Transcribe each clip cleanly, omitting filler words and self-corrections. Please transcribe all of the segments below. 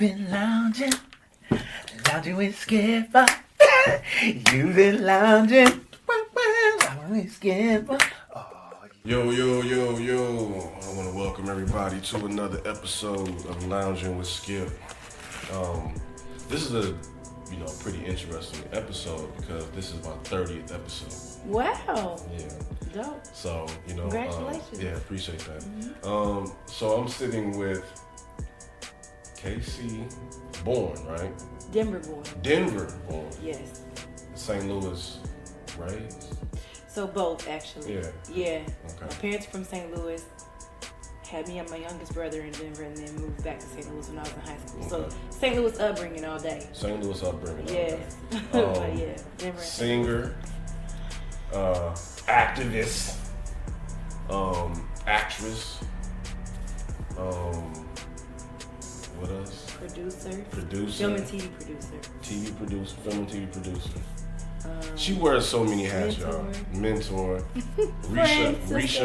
been lounging with Skipper. You've been lounging with Skipper. Yo. I want to welcome everybody to another episode of Loungin with Skip. This is a pretty interesting episode because this is my 30th episode. Wow. Yeah. Dope. So, Congratulations. yeah, appreciate that. Mm-hmm. So I'm sitting with Casey born, right? Denver born. Yes. St. Louis raised? So both, actually. Yeah. Yeah. Okay. My parents are from St. Louis. Had me and my youngest brother in Denver, and then moved back to St. Louis when I was in high school. Okay. So St. Louis upbringing all day. St. Louis upbringing. Yeah. All day. Yeah. Denver. Singer, activist, actress, what else? Producer. Film and TV producer. Film and TV producer. She wears so many hats, mentor. y'all. Mentor.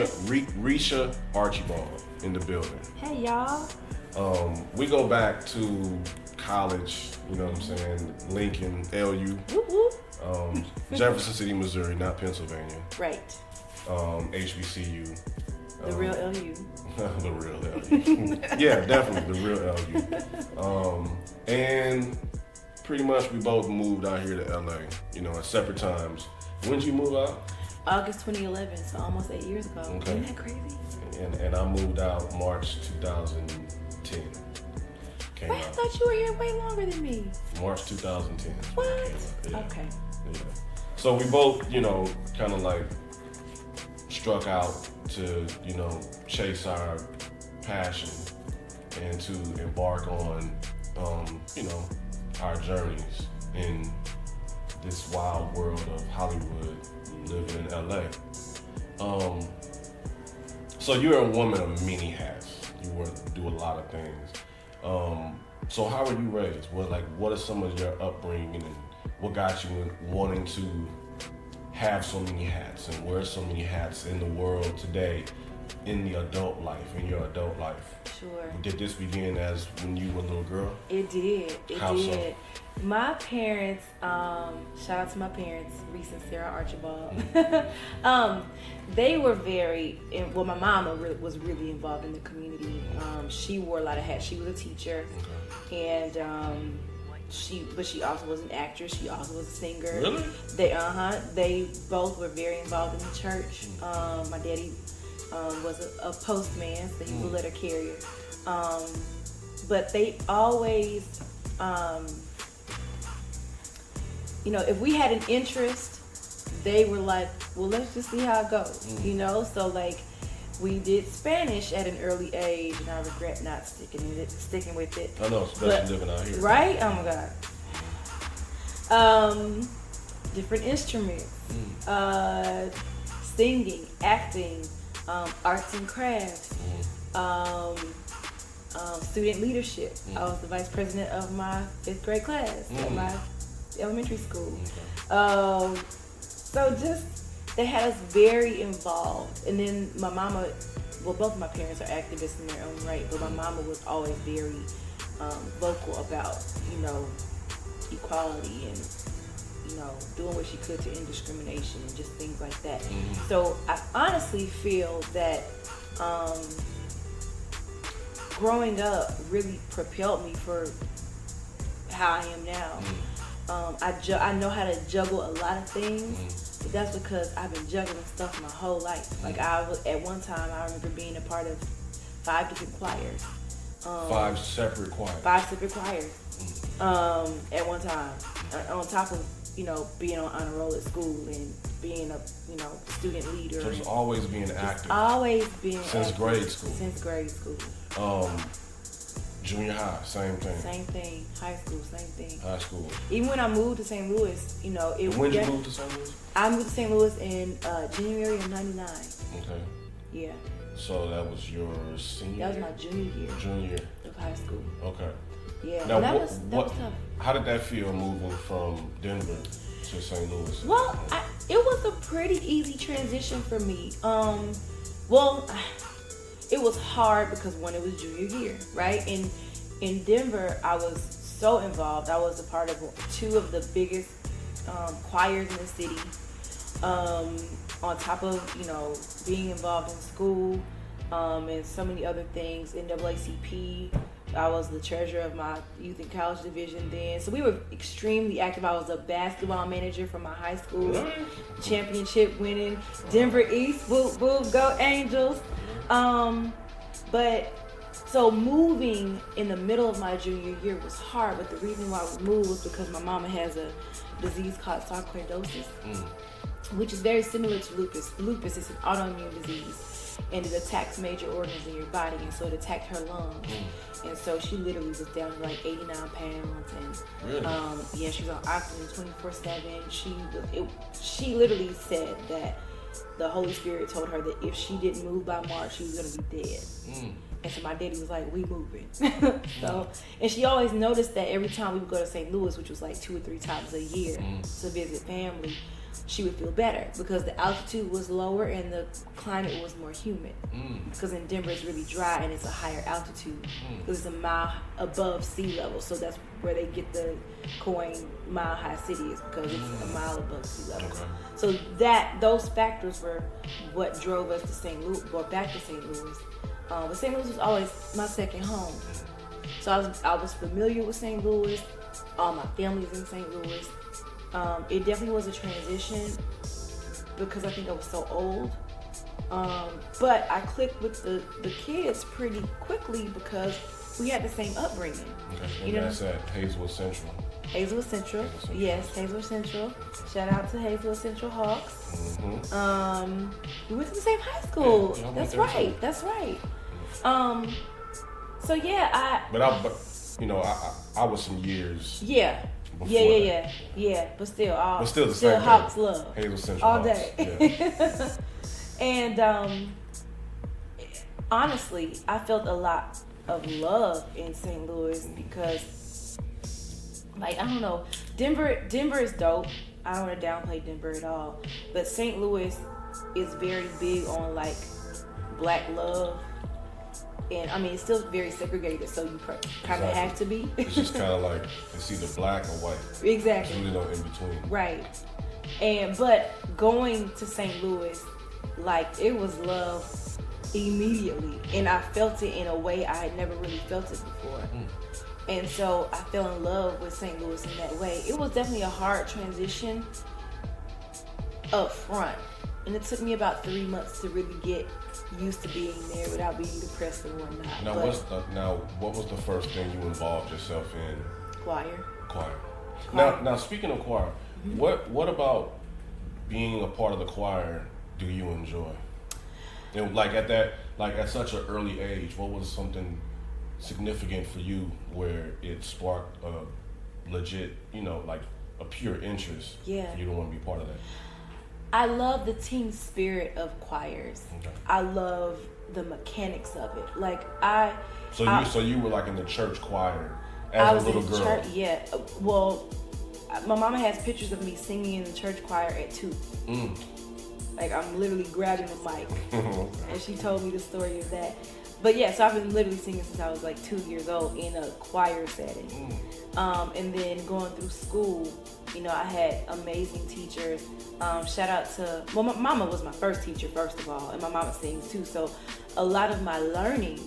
Reesha Archibald in the building. Hey, y'all. We go back to college, you know what I'm saying? Lincoln, LU. Whoop, whoop. Jefferson City, Missouri, not Pennsylvania. Right. HBCU. The real LU. The real LU. Yeah, definitely the real LU. And pretty much we both moved out here to LA, at separate times. When did you move out? August 2011, so almost 8 years ago. Okay. Isn't that crazy? And I moved out March 2010. Wait, I thought you were here way longer than me. March 2010. What? Yeah. Okay. Yeah. So we both, kind of like struck out to, chase our passion and to embark on, our journeys in this wild world of Hollywood, living in LA. So you're a woman of many hats. You do a lot of things. So how were you raised? What are some of your upbringing and what got you wanting to have so many hats and wear so many hats in the world today, in your adult life? Sure. Did this begin as when you were a little girl? It did. How did. so? My parents, shout out to my parents, Reesha and Sarah Archibald. They were my mama was really involved in the community. She wore a lot of hats. She was a teacher, and she also was an actress. She also was a singer. Really? They both were very involved in the church. My daddy was a postman, so he was a letter carrier. But they always, if we had an interest, they were like, well, let's just see how it goes, So we did Spanish at an early age, and I regret not sticking with it. I know, especially living out here. Right? Oh my God. Different instruments, singing, acting, arts and crafts, student leadership. I was the vice president of my 5th grade class at my elementary school. So they had us very involved. And then my mama, both of my parents are activists in their own right, but my mama was always very vocal about, equality and, doing what she could to end discrimination and just things like that. So I honestly feel that growing up really propelled me for how I am now. I know how to juggle a lot of things, but that's because I've been juggling stuff my whole life. At one time, I remember being a part of 5 different choirs. 5 separate choirs. 5 separate choirs. At one time, on top of being on honor roll at school and being a student leader. So it's always being active. Always been since active. grade school. Since grade school. Junior high, same thing. Same thing. High school, same thing. High school. Even when I moved to St. Louis, When did you move to St. Louis? I moved to St. Louis in January of '99. Okay. Yeah. So that was your senior? That was my junior year of high school. Okay. Yeah. Now, that was tough. How did that feel moving from Denver to St. Louis? Well, it was a pretty easy transition for me. It was hard because it was junior year, right? And in Denver, I was so involved. I was a part of two of the biggest choirs in the city. On top of, being involved in school and so many other things, NAACP. I was the treasurer of my youth and college division then. So we were extremely active. I was a basketball manager for my high school, championship winning Denver East, boop, boop, go Angels. But so moving in the middle of my junior year was hard, but the reason why we moved was because my mama has a disease called sarcoidosis, which is very similar to lupus. Lupus is an autoimmune disease, and it attacks major organs in your body, and so it attacked her lungs. And so she literally was down to like 89 pounds, and really? she was on oxygen 24/7. She literally said that the Holy Spirit told her that if she didn't move by March, she was gonna be dead. And so my daddy was like, "We moving." So, and she always noticed that every time we would go to St. Louis, which was like 2 or 3 times a year to visit family, she would feel better because the altitude was lower and the climate was more humid. Because in Denver it's really dry and it's a higher altitude because it's a mile above sea level. So that's where they get the coin Mile High City, is because it's a mile above sea level. Okay. So those factors were what drove us to St. Louis, or back to St. Louis. But St. Louis was always my second home. So I was familiar with St. Louis. All my family's in St. Louis. It definitely was a transition because I think I was so old. But I clicked with the kids pretty quickly because we had the same upbringing. Okay. And that's at Hazelwood Central. Hazelwood Central. Yes, Hazelwood Central. Shout out to Hazelwood Central Hawks. We went to the same high school. Yeah, That's right. That's right. So yeah, But I was some years. Yeah. Before Yeah. But still the same Hawks thing. love Hazelwood Central all Hawks. day. Yeah. And honestly, I felt a lot of love in St. Louis because, like, I don't know, Denver is dope. I don't want to downplay Denver at all, but St. Louis is very big on like black love. And I mean, it's still very segregated, so you kind of have to be. It's just kind of like it's either black or white. Exactly. There's really no in between. Right. But going to St. Louis, like, it was love immediately, and I felt it in a way I had never really felt it before. And so I fell in love with St. Louis in that way. It was definitely a hard transition up front, and it took me about 3 months to really get used to being there without being depressed and whatnot. Now, what was the first thing you involved yourself in? Choir. Now, speaking of choir, what about being a part of the choir do you enjoy? And at such an early age, what was something significant for you where it sparked a legit, like a pure interest? Yeah. For you to want to be part of that. I love the team spirit of choirs. Okay. I love the mechanics of it. So you were like in the church choir as I a was little in girl. church, yeah. Well, my mama has pictures of me singing in the church choir at 2. Like, I'm literally grabbing the mic. And she told me the story of that. But yeah, so I've been literally singing since I was like 2 years old in a choir setting. And then going through school, I had amazing teachers. Shout out to, my mama was my first teacher, first of all, and my mama sings too. So a lot of my learning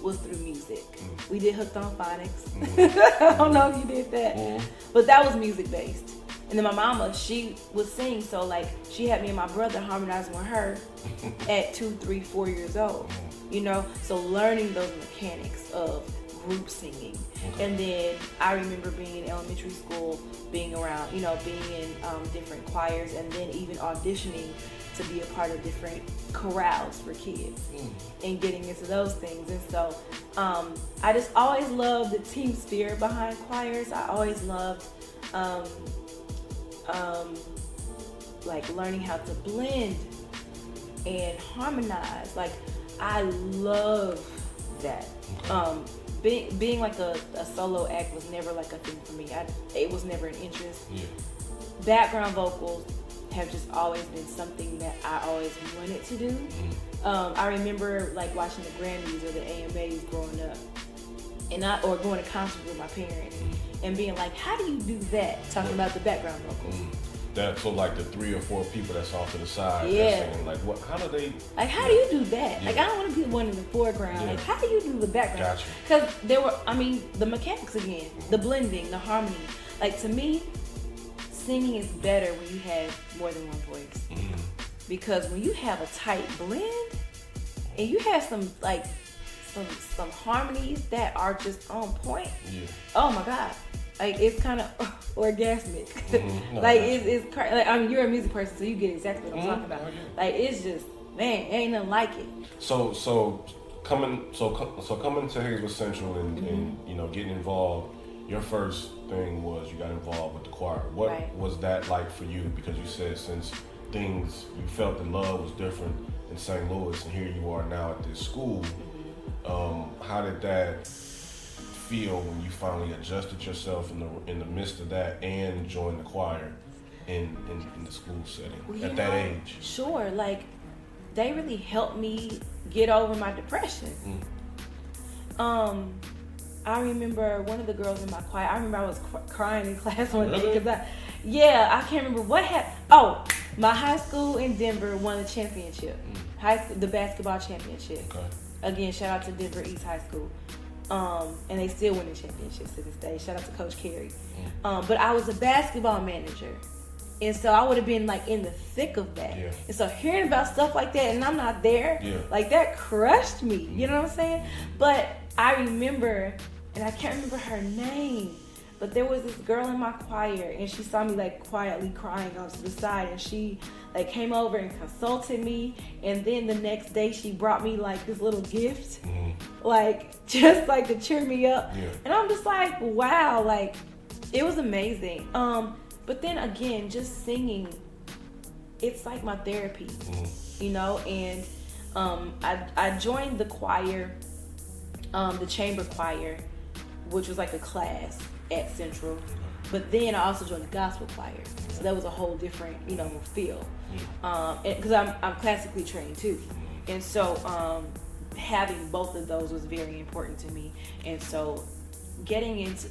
was through music. We did Hooked on Phonics. I don't know if you did that, but that was music based. And then my mama, she would sing, so like she had me and my brother harmonizing with her at 2, 3, 4 years old. So learning those mechanics of group singing. And then I remember being in elementary school, being around, being in different choirs, and then even auditioning to be a part of different chorales for kids and getting into those things. And so I just always loved the team spirit behind choirs. I always loved like learning how to blend and harmonize. Like, I love that. Being like a solo act was never like a thing for me. It was never an interest. Background vocals have just always been something that I always wanted to do. I remember like watching the Grammys or the AMAs growing up, or going to concerts with my parents and being like, how do you do that? Talking about the background vocals. That, so like the 3 or 4 people that's off to the side, Yeah. that's singing, like what? How do they? Like, how do you do that? Yeah. Like, I don't want to be the one in the foreground. Yeah. Like, how do you do the background? Gotcha. Because there were, I mean, the mechanics again, the blending, the harmony. Like, to me, singing is better when you have more than one voice. Because when you have a tight blend and you have some some harmonies that are just on point. Yeah. Oh my God. Like, it's kind of orgasmic. No, like, it's crazy. Like, I mean, you're a music person, so you get exactly what I'm talking about. Like, it's just, man, ain't nothing like it. So coming to Hazelwood Central and you know, getting involved, your first thing was you got involved with the choir. What was that like for you? Because you said since things, you felt the love was different in St. Louis, and here you are now at this school. How did that feel when you finally adjusted yourself in the midst of that and joined the choir in the school setting at that age? Sure, like, they really helped me get over my depression. I remember one of the girls in my choir, I remember I was crying in class one day because I can't remember what happened. Oh, my high school in Denver won the championship, the basketball championship. Okay. Again, shout out to Denver East High School. And they still winning championships to this day. Shout out to Coach Carey. But I was a basketball manager. And so I would have been like in the thick of that. Yeah. And so hearing about stuff like that and I'm not there, like that crushed me. You know what I'm saying? But I remember, and I can't remember her name, but there was this girl in my choir and she saw me like quietly crying off to the side and she like came over and consulted me, and then the next day she brought me like this little gift, like just like to cheer me up. And I'm just like, wow, like it was amazing. But then again, just singing, it's like my therapy, you know. And I joined the choir, the chamber choir, which was like a class at Central. But then I also joined the gospel choir, so that was a whole different, you know, feel. Because I'm classically trained too, and so having both of those was very important to me. And so getting into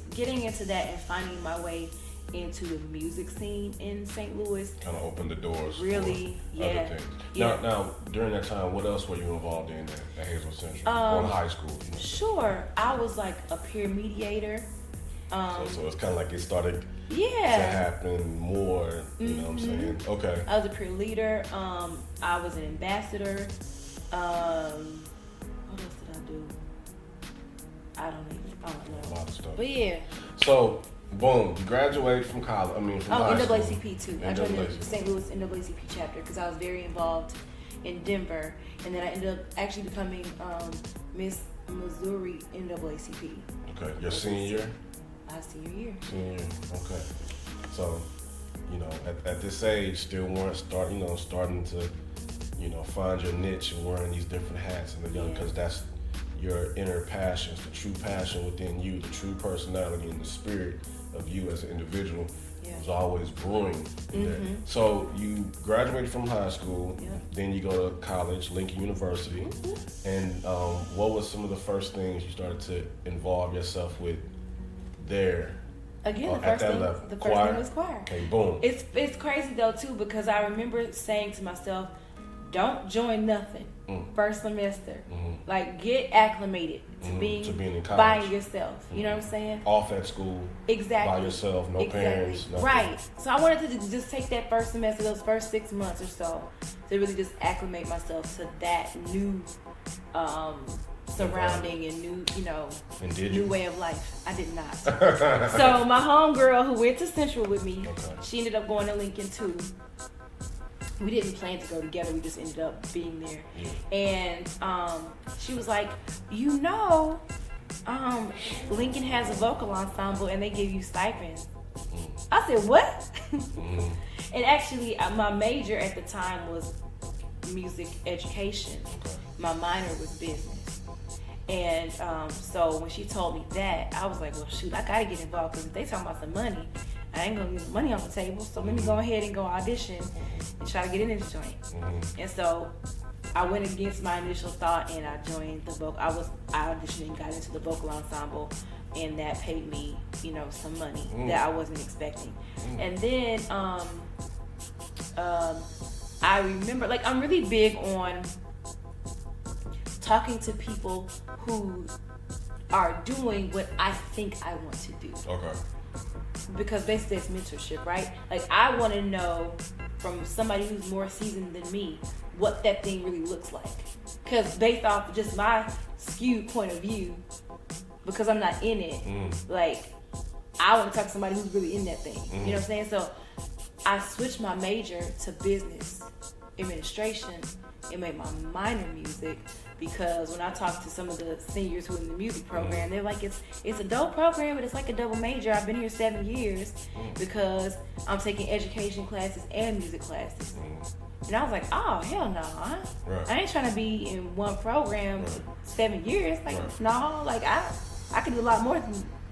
that and finding my way into the music scene in St. Louis kind of opened the doors. Really, for other things. Now, during that time, what else were you involved in at Hazelwood Central or in high school? You know? Sure, I was like a peer mediator. So it's kind of like it started to happen more, you know what I'm saying? Okay. I was a peer leader. I was an ambassador. What else did I do? I don't know. A lot of stuff. But yeah. So, boom, you graduated from college. I mean, from high school. NAACP too. I joined the St. Louis NAACP chapter because I was very involved in Denver. And then I ended up actually becoming Miss Missouri NAACP. Okay. Your senior year? My senior year. Okay. So, you know, at this age, still weren't starting to, you know, find your niche and wearing these different hats and because that's your inner passions, the true passion within you, the true personality and the spirit of you as an individual was always brewing in there. So you graduated from high school, then you go to college, Lincoln University, and what was some of the first things you started to involve yourself with there? Again, the first thing was choir. Okay, boom. It's crazy though too, because I remember saying to myself, don't join nothing first semester. Like, get acclimated to being in college by yourself. You know what I'm saying? Off at school. Exactly. By yourself, no parents. Nothing. Right. So I wanted to just take that first semester, those first 6 months or so, to really just acclimate myself to that new surrounding and new, you know, new way of life. I did not. So my homegirl who went to Central with me, she ended up going to Lincoln too. We didn't plan to go together. We just ended up being there. And she was like, you know, Lincoln has a vocal ensemble and they give you stipends. I said, what? And actually, my major at the time was music education. My minor was business. And so when she told me that, I was like, well, shoot, I got to get involved because if they talking about some money, I ain't going to leave money on the table. So let me go ahead and go audition and try to get in this joint. And so I went against my initial thought and I joined the vocal. I auditioned and got into the vocal ensemble, and that paid me, some money that I wasn't expecting. And then I remember, like, I'm really big on talking to people who are doing what I think I want to do. Okay. Because basically it's mentorship, right? Like, I want to know from somebody who's more seasoned than me what that thing really looks like. Because based off just my skewed point of view, because I'm not in it, like, I want to talk to somebody who's really in that thing. You know what I'm saying? So I switched my major to business administration and made my minor music, because when I talk to some of the seniors who are in the music program, they're like, it's a dope program, but it's like a double major. I've been here 7 years because I'm taking education classes and music classes. And I was like, oh, hell no. I ain't trying to be in one program 7 years. Like, no, like, I could do a lot more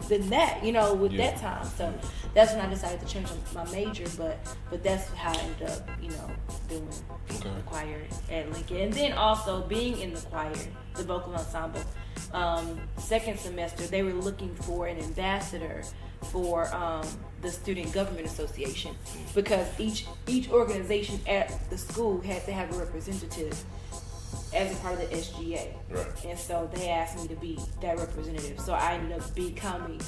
than that, with that time. So that's when I decided to change my major, but that's how I ended up, doing the choir at Lincoln. And then also being in the choir, the vocal ensemble, second semester, they were looking for an ambassador for the Student Government Association, because each organization at the school had to have a representative as a part of the SGA. Right. And so they asked me to be that representative. So I ended up becoming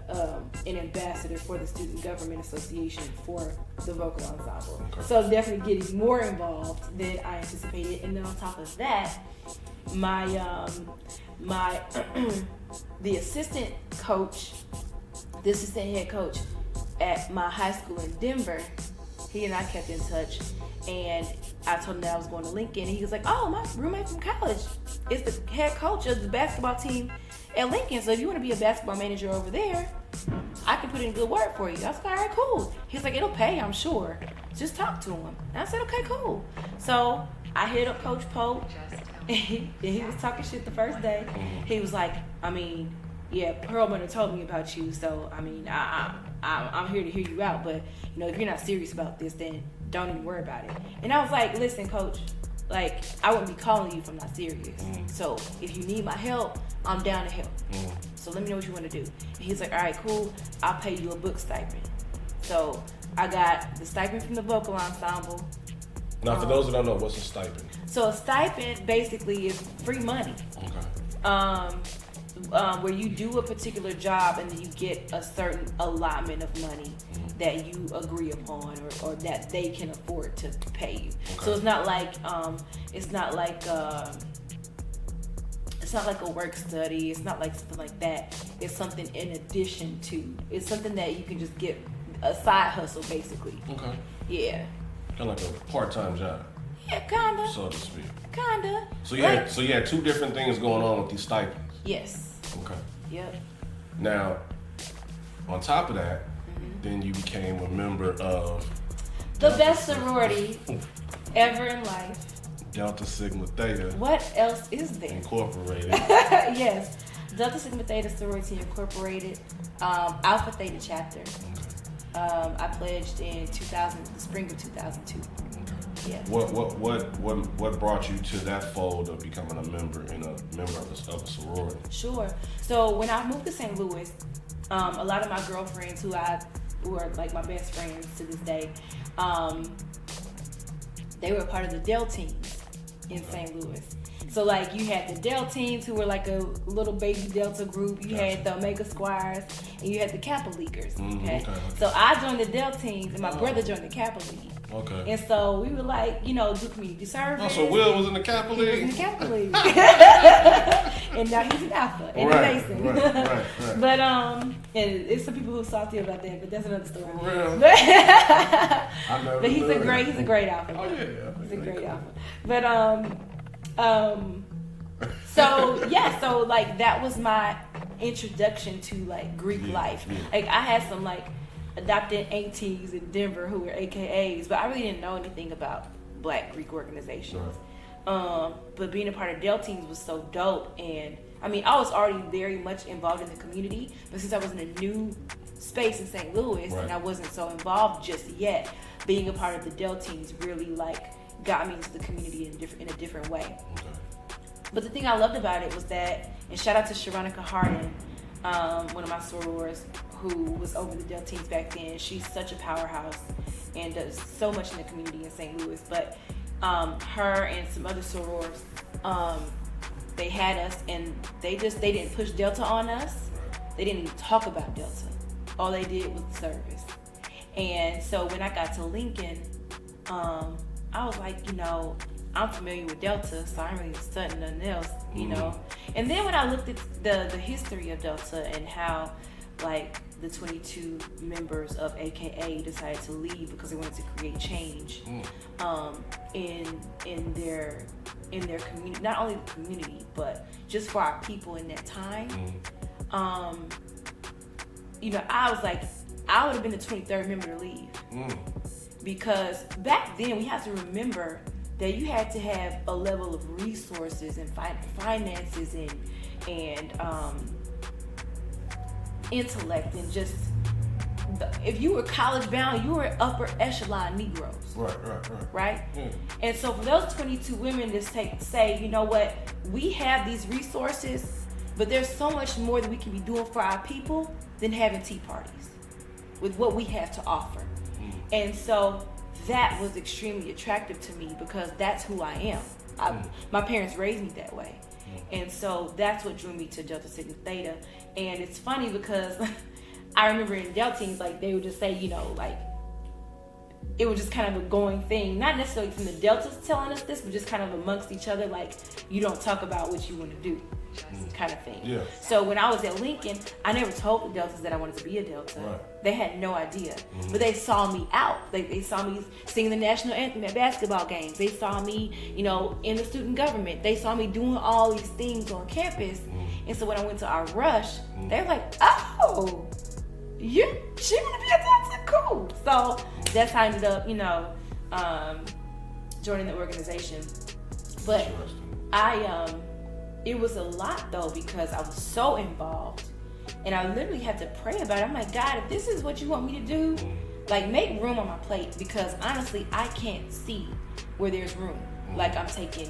an ambassador for the Student Government Association for the vocal ensemble. Okay. So definitely getting more involved than I anticipated. And then on top of that, my the assistant head coach at my high school in Denver, he and I kept in touch, and I told him that I was going to Lincoln, and he was like, oh, my roommate from college is the head coach of the basketball team at Lincoln, so if you want to be a basketball manager over there, I can put in good word for you. I was like, all right, cool. He was like, it'll pay, I'm sure. Just talk to him. And I said, okay, cool. So I hit up Coach Pope, and he was talking shit the first day. He was like, yeah, Perlman told me about you, so I'm here to hear you out, but if you're not serious about this, then don't even worry about it. And I was like, listen, Coach, like, I wouldn't be calling you if I'm not serious. So if you need my help, I'm down to help. So let me know what you want to do. And he's like, all right, cool, I'll pay you a book stipend. So I got the stipend from the vocal ensemble. Now, for those that don't know, what's a stipend? So a stipend basically is free money. Okay. Where you do a particular job and then you get a certain allotment of money that you agree upon, or that they can afford to pay you. Okay. So it's not like a work study. It's not like something like that. It's something in addition to. It's something that you can just get a side hustle, basically. Okay. Yeah. Kind of like a part-time job. Yeah, kinda. So to speak. Kinda. So you had two different things going on with these stipends. Yes. Okay. Yep. Now, on top of that, then you became a member of the best sorority ever in life. Delta Sigma Theta. What else is there? Incorporated. Yes. Delta Sigma Theta Sorority Incorporated, Alpha Theta chapter. Okay. I pledged in the spring of 2002. Yeah. What brought you to that fold of becoming a member of a sorority? Sure. So when I moved to St. Louis, a lot of my girlfriends who are like my best friends to this day, they were part of the Del teams in St. Louis. So like you had the Del teams who were like a little baby Delta group. You had the Omega Squires, and you had the Kappa Leaguers. Okay? So I joined the Del teams, and my brother joined the Kappa League. Okay. And so we were like, do community service. Oh, so Will was in the Kappa League? He was in the Kappa League. And now he's an Alpha in the Mason. Right. But, and it's some people who are salty about that, but that's another story. Real. But he's a great Alpha. Oh, yeah. He's a great Alpha. But, so like that was my introduction to like Greek life. Yeah. Like I had some like adopted aunties in Denver who were AKAs, but I really didn't know anything about Black Greek organizations. Right. But being a part of Del Teams was so dope, and I was already very much involved in the community, but since I was in a new space in St. Louis and I wasn't so involved just yet, being a part of the Del Teams really like got me into the community in a different way. Okay. But the thing I loved about it was that, and shout out to Sharonica Harden, one of my sorors who was over the Delta teams back then. She's such a powerhouse and does so much in the community in St. Louis. But her and some other sorors, they had us, and they didn't push Delta on us. They didn't even talk about Delta. All they did was the service. And so when I got to Lincoln, I was like, I'm familiar with Delta, so I ain't really studying nothing else, And then when I looked at the history of Delta and how, like, the 22 members of AKA decided to leave because they wanted to create change in their community, not only the community, but just for our people in that time. I was like, I would have been the 23rd member to leave. Because back then, we have to remember that you had to have a level of resources and finances and intellect, and just if you were college bound, you were upper echelon Negroes. Right? Yeah. And so for those 22 women to say, you know what, we have these resources, but there's so much more that we can be doing for our people than having tea parties with what we have to offer. And so that was extremely attractive to me because that's who I am. My parents raised me that way. And so that's what drew me to Delta Sigma Theta. And it's funny because I remember in Delta teams, like, they would just say, like, it was just kind of a going thing. Not necessarily from the Deltas telling us this, but just kind of amongst each other, like, you don't talk about what you want to do. Kind of thing. Yeah. So when I was at Lincoln, I never told the Deltas that I wanted to be a Delta. Right. They had no idea. But they saw me out. They saw me singing the national anthem at basketball games. They saw me, in the student government. They saw me doing all these things on campus. And so when I went to our rush, they were like, oh, she want to be a Delta? Cool. So that's how I ended up, joining the organization. But it was a lot though, because I was so involved and I literally had to pray about it. I'm like, God, if this is what you want me to do, like, make room on my plate, because honestly, I can't see where there's room. Like, I'm taking,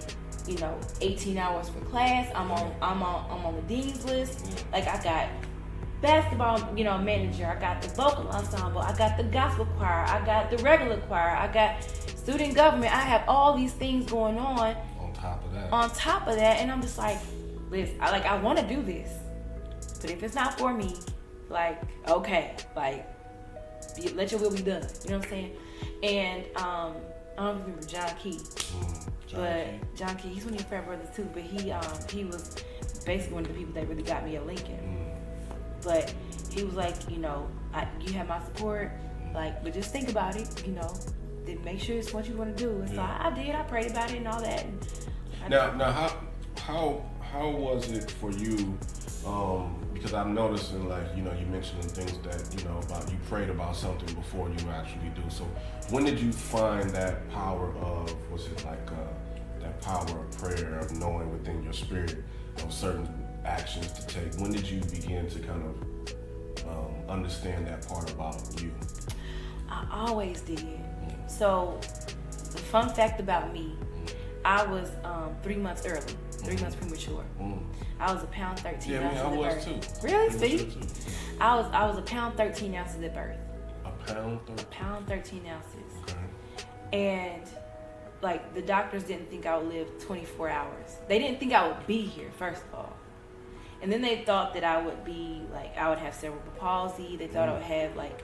18 hours for class. I'm on the dean's list. Like, I got basketball, manager. I got the vocal ensemble. I got the gospel choir. I got the regular choir. I got student government. I have all these things going on. On top of that, and I'm just like, listen, I want to do this, but if it's not for me, like, okay, like, let your will be done. You know what I'm saying? And I don't remember John Key, John Key, he's one of your frat brothers too. But he was basically one of the people that really got me at Lincoln. But he was like, you have my support, like, but just think about it, then make sure it's what you want to do. And so I did. I prayed about it and all that. And Now, how was it for you? Because I'm noticing, like, you mentioned things that, about you prayed about something before you actually do. So when did you find that power of, was it like that power of prayer, of knowing within your spirit of certain actions to take? When did you begin to kind of understand that part about you? I always did. So the fun fact about me, I was 3 months early, 3 months premature. I was a pound 13 ounces at birth. Yeah, I was too. Really? See? I was a pound 13 ounces at birth. A pound 13? A pound 13 ounces. Okay. And, like, the doctors didn't think I would live 24 hours. They didn't think I would be here, first of all. And then they thought that I would be, like, I would have cerebral palsy. They thought I would have, like,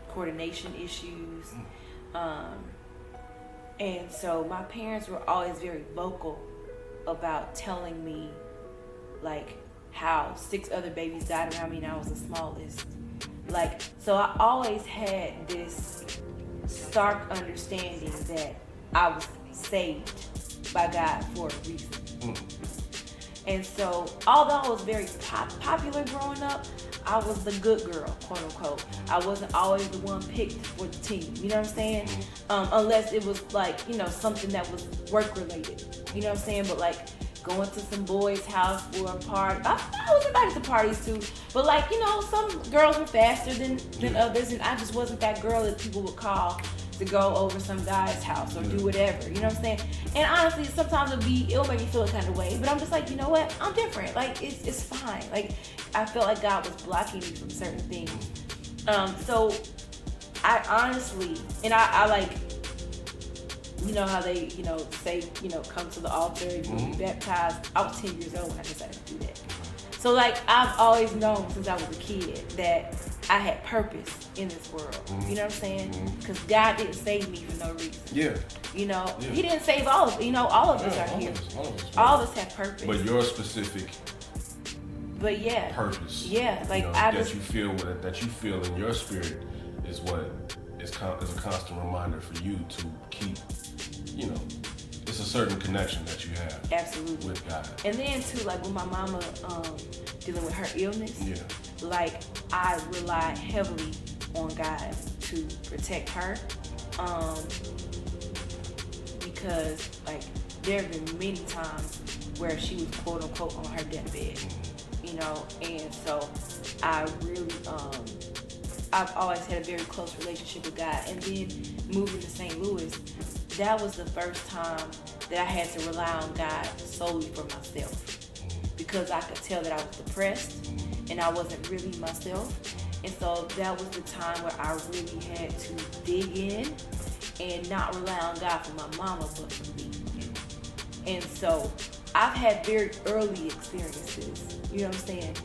coordination issues. And so my parents were always very vocal about telling me, like, how 6 other babies died around me and I was the smallest. Like, so I always had this stark understanding that I was saved by God for a reason. And so, although I was very popular growing up, I was the good girl, quote unquote. I wasn't always the one picked for the team. You know what I'm saying? Unless it was like, something that was work related. You know what I'm saying? But like going to some boys' house for a party. I was invited to parties too. But like, some girls were faster than others, and I just wasn't that girl that people would call to go over some guy's house or do whatever. You know what I'm saying? And honestly, sometimes it'll make me feel a kind of way. But I'm just like, you know what? I'm different. Like it's fine. Like I felt like God was blocking me from certain things. So I honestly, and I like, you know how they, say, come to the altar, you will be baptized. I was 10 years old when I decided to do that. So like I've always known since I was a kid that I had purpose in this world. You know what I'm saying? Because God didn't save me for no reason. Yeah. He didn't save all of all of us are here. All of us have purpose. But your specific purpose. Yeah, like that you feel in your spirit is what is a constant reminder for you to keep, it's a certain connection that you have. Absolutely. With God. And then too, like with my mama dealing with her illness, like I rely heavily on God to protect her. Because like there have been many times where she was quote unquote on her deathbed. And so I really I've always had a very close relationship with God. And then moving to St. Louis, that was the first time that I had to rely on God solely for myself, because I could tell that I was depressed and I wasn't really myself. And so that was the time where I really had to dig in and not rely on God for my mama, but for me. And so I've had very early experiences, you know what I'm saying,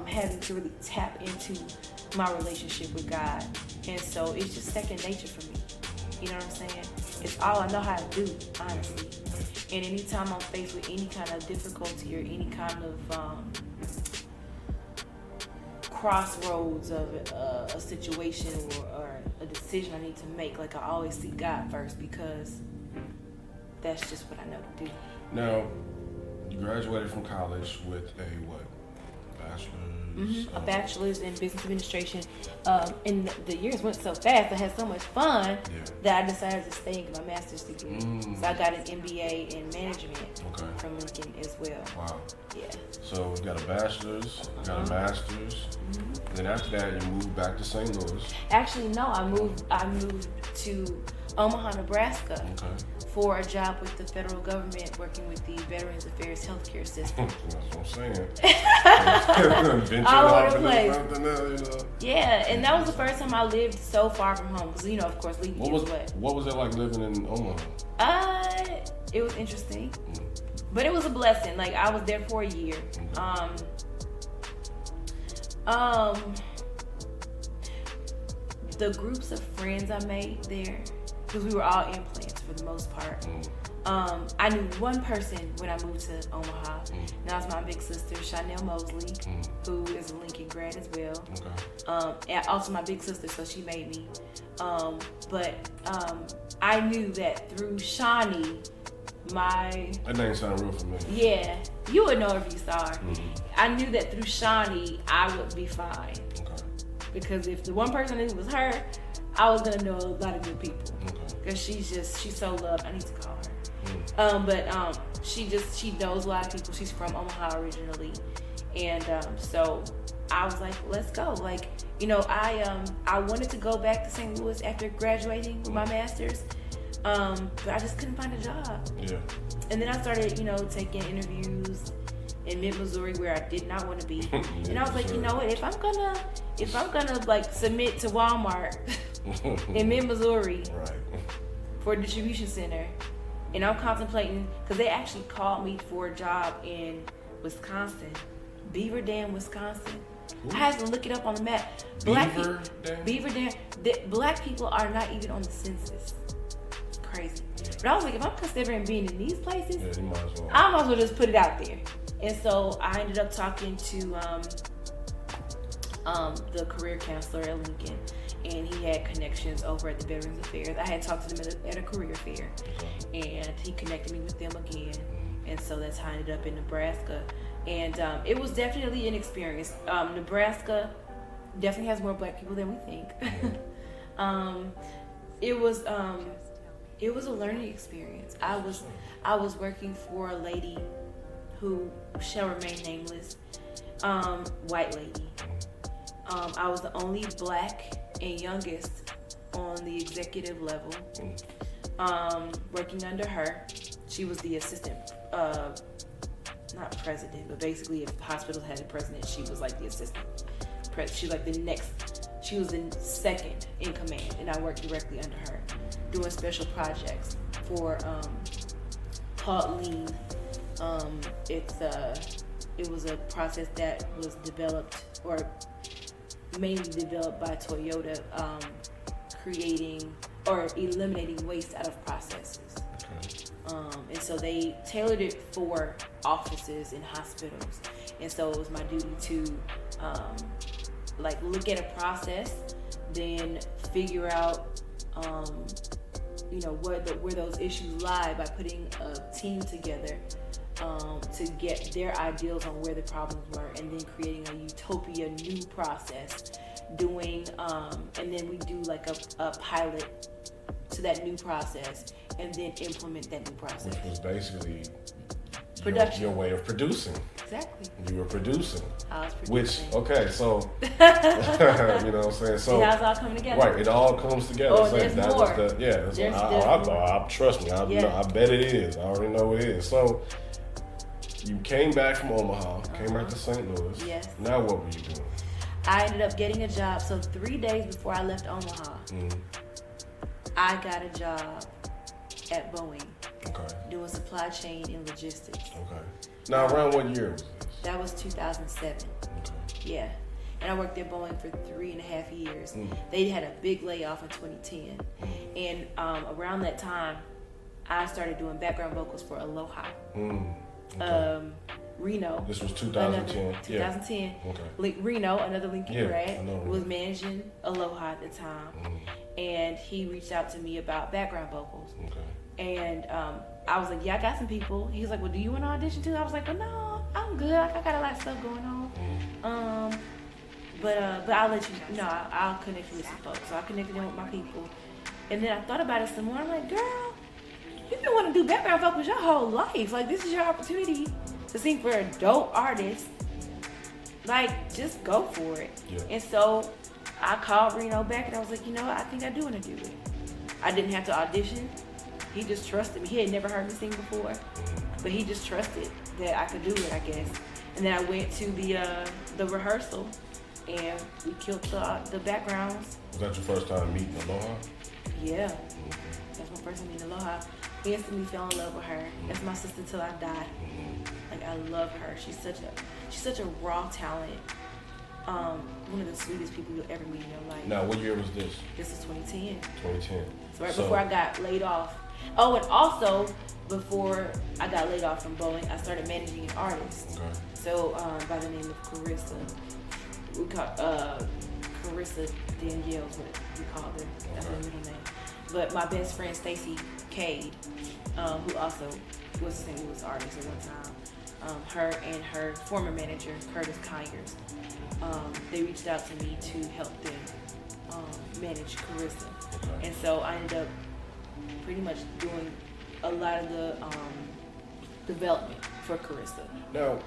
having to really tap into my relationship with God. And so it's just second nature for me. You know what I'm saying? It's all I know how to do, honestly. And anytime I'm faced with any kind of difficulty or any kind of crossroads of a situation or a decision I need to make, like I always see God first, because that's just what I know to do. Now, you graduated from college with a what? Bachelor's? A bachelor's in business administration. And the years went so fast. I had so much fun that I decided to stay and get my master's degree. So I got an MBA in management from Lincoln as well. Wow. Yeah. So you got a bachelor's, you got a master's, and then after that you moved back to St. Louis. Actually, no, I moved to Omaha, Nebraska. For a job with the federal government, working with the Veterans Affairs healthcare system. That's what I'm saying. All over the place. Yeah, and that was the first time I lived so far from home. Because, of course, leaving what was it like living in Omaha? It was interesting. But it was a blessing. Like, I was there for a year. The groups of friends I made there, because we were all implants for the most part. I knew one person when I moved to Omaha, and that was my big sister, Chanel Mosley, who is a Lincoln grad as well. And also my big sister, so she made me. But I knew that through Shawnee, that name sounded real familiar. Yeah, you would know if you saw her. I knew that through Shawnee, I would be fine. Because if the one person knew was her, I was gonna know a lot of good people. Because she's so loved. I need to call her. But she knows a lot of people. She's from Omaha originally. And so I was like, let's go. Like, I wanted to go back to St. Louis after graduating with my master's. But I just couldn't find a job. Yeah. And then I started, taking interviews in mid-Missouri where I did not want to be. And I was like, you know what, if I'm gonna like submit to Walmart in mid-Missouri for a distribution center, and I'm contemplating, because they actually called me for a job in Wisconsin, Beaver Dam, Wisconsin. Ooh. I had to look it up on the map. Beaver Dam. Black people are not even on the census. It's crazy. But I was like, if I'm considering being in these places, you might as well. I might as well just put it out there. And so I ended up talking to the career counselor at Loungin, and he had connections over at the Veterans Affairs. I had talked to them at a career fair, and he connected me with them again. And so that's how I ended up in Nebraska. And it was definitely an experience. Nebraska definitely has more black people than we think. It was a learning experience. I was working for a lady who shall remain nameless, white lady. I was the only black and youngest on the executive level, working under her. She was the assistant, not president, but basically if hospitals had a president, she was like the assistant. She was like she was the second in command, and I worked directly under her, doing special projects for called Lean. It was a process that was developed, or mainly developed by Toyota, creating or eliminating waste out of processes. And so they tailored it for offices and hospitals. And so it was my duty to look at a process, then figure out where those issues lie by putting a team together to get their ideals on where the problems were, and then creating a utopia new process, and then we do like a pilot to that new process, and then implement that new process. Which was basically production. Your way of producing. Exactly. You were producing. I was producing. So you know what I'm saying? So see how it's all coming together. Right, it all comes together. Oh, there's more. Trust me, I bet it is. I already know it is. So you came back from Omaha, came back to St. Louis. Yes. Now what were you doing? I ended up getting a job. So 3 days before I left Omaha, I got a job at Boeing. Okay. Doing supply chain and logistics. Okay. Now, around what year was this? That was 2007. Okay. Yeah. And I worked at Boeing for 3.5 years. They had a big layoff in 2010. And around that time, I started doing background vocals for Aloha. Okay. Reno. This was 2010. 2010. Yeah. Okay. Reno, another Lincoln grad, I know. was managing Aloha at the time. And he reached out to me about background vocals. Okay. And I was like, yeah, I got some people. He was like, well, do you want to audition too? I was like, well, no, I'm good. I got a lot of stuff going on. But I'll let you know. I'll connect you with some folks. So I connected them with my people. And then I thought about it some more. I'm like, girl, you've been wanting to do background vocals your whole life. Like, this is your opportunity to sing for a dope artist. Like, just go for it. Yeah. And so I called Reno back and I was like, you know what? I think I do want to do it. I didn't have to audition. He just trusted me. He had never heard me sing before, but he just trusted that I could do it, I guess. And then I went to the rehearsal, and we killed the backgrounds. Was that your first time meeting Aloha? Yeah, that's my first time meeting Aloha. Instantly fell in love with her. That's my sister till I die. Like, I love her. She's such a raw talent. One of the sweetest people you'll ever meet in your life. Now, what year was this? This is 2010. 2010. So before I got laid off. Oh, and also before I got laid off from Boeing, I started managing an artist. Okay. So by the name of Carissa, we call Carissa Danielle is what we call her. That's her middle name. But my best friend Stacy Cade, who also was a St. Louis artist at one time, her and her former manager Curtis Conyers, they reached out to me to help them manage Carissa. Okay. And so I ended up pretty much doing a lot of the development for Carissa. Now,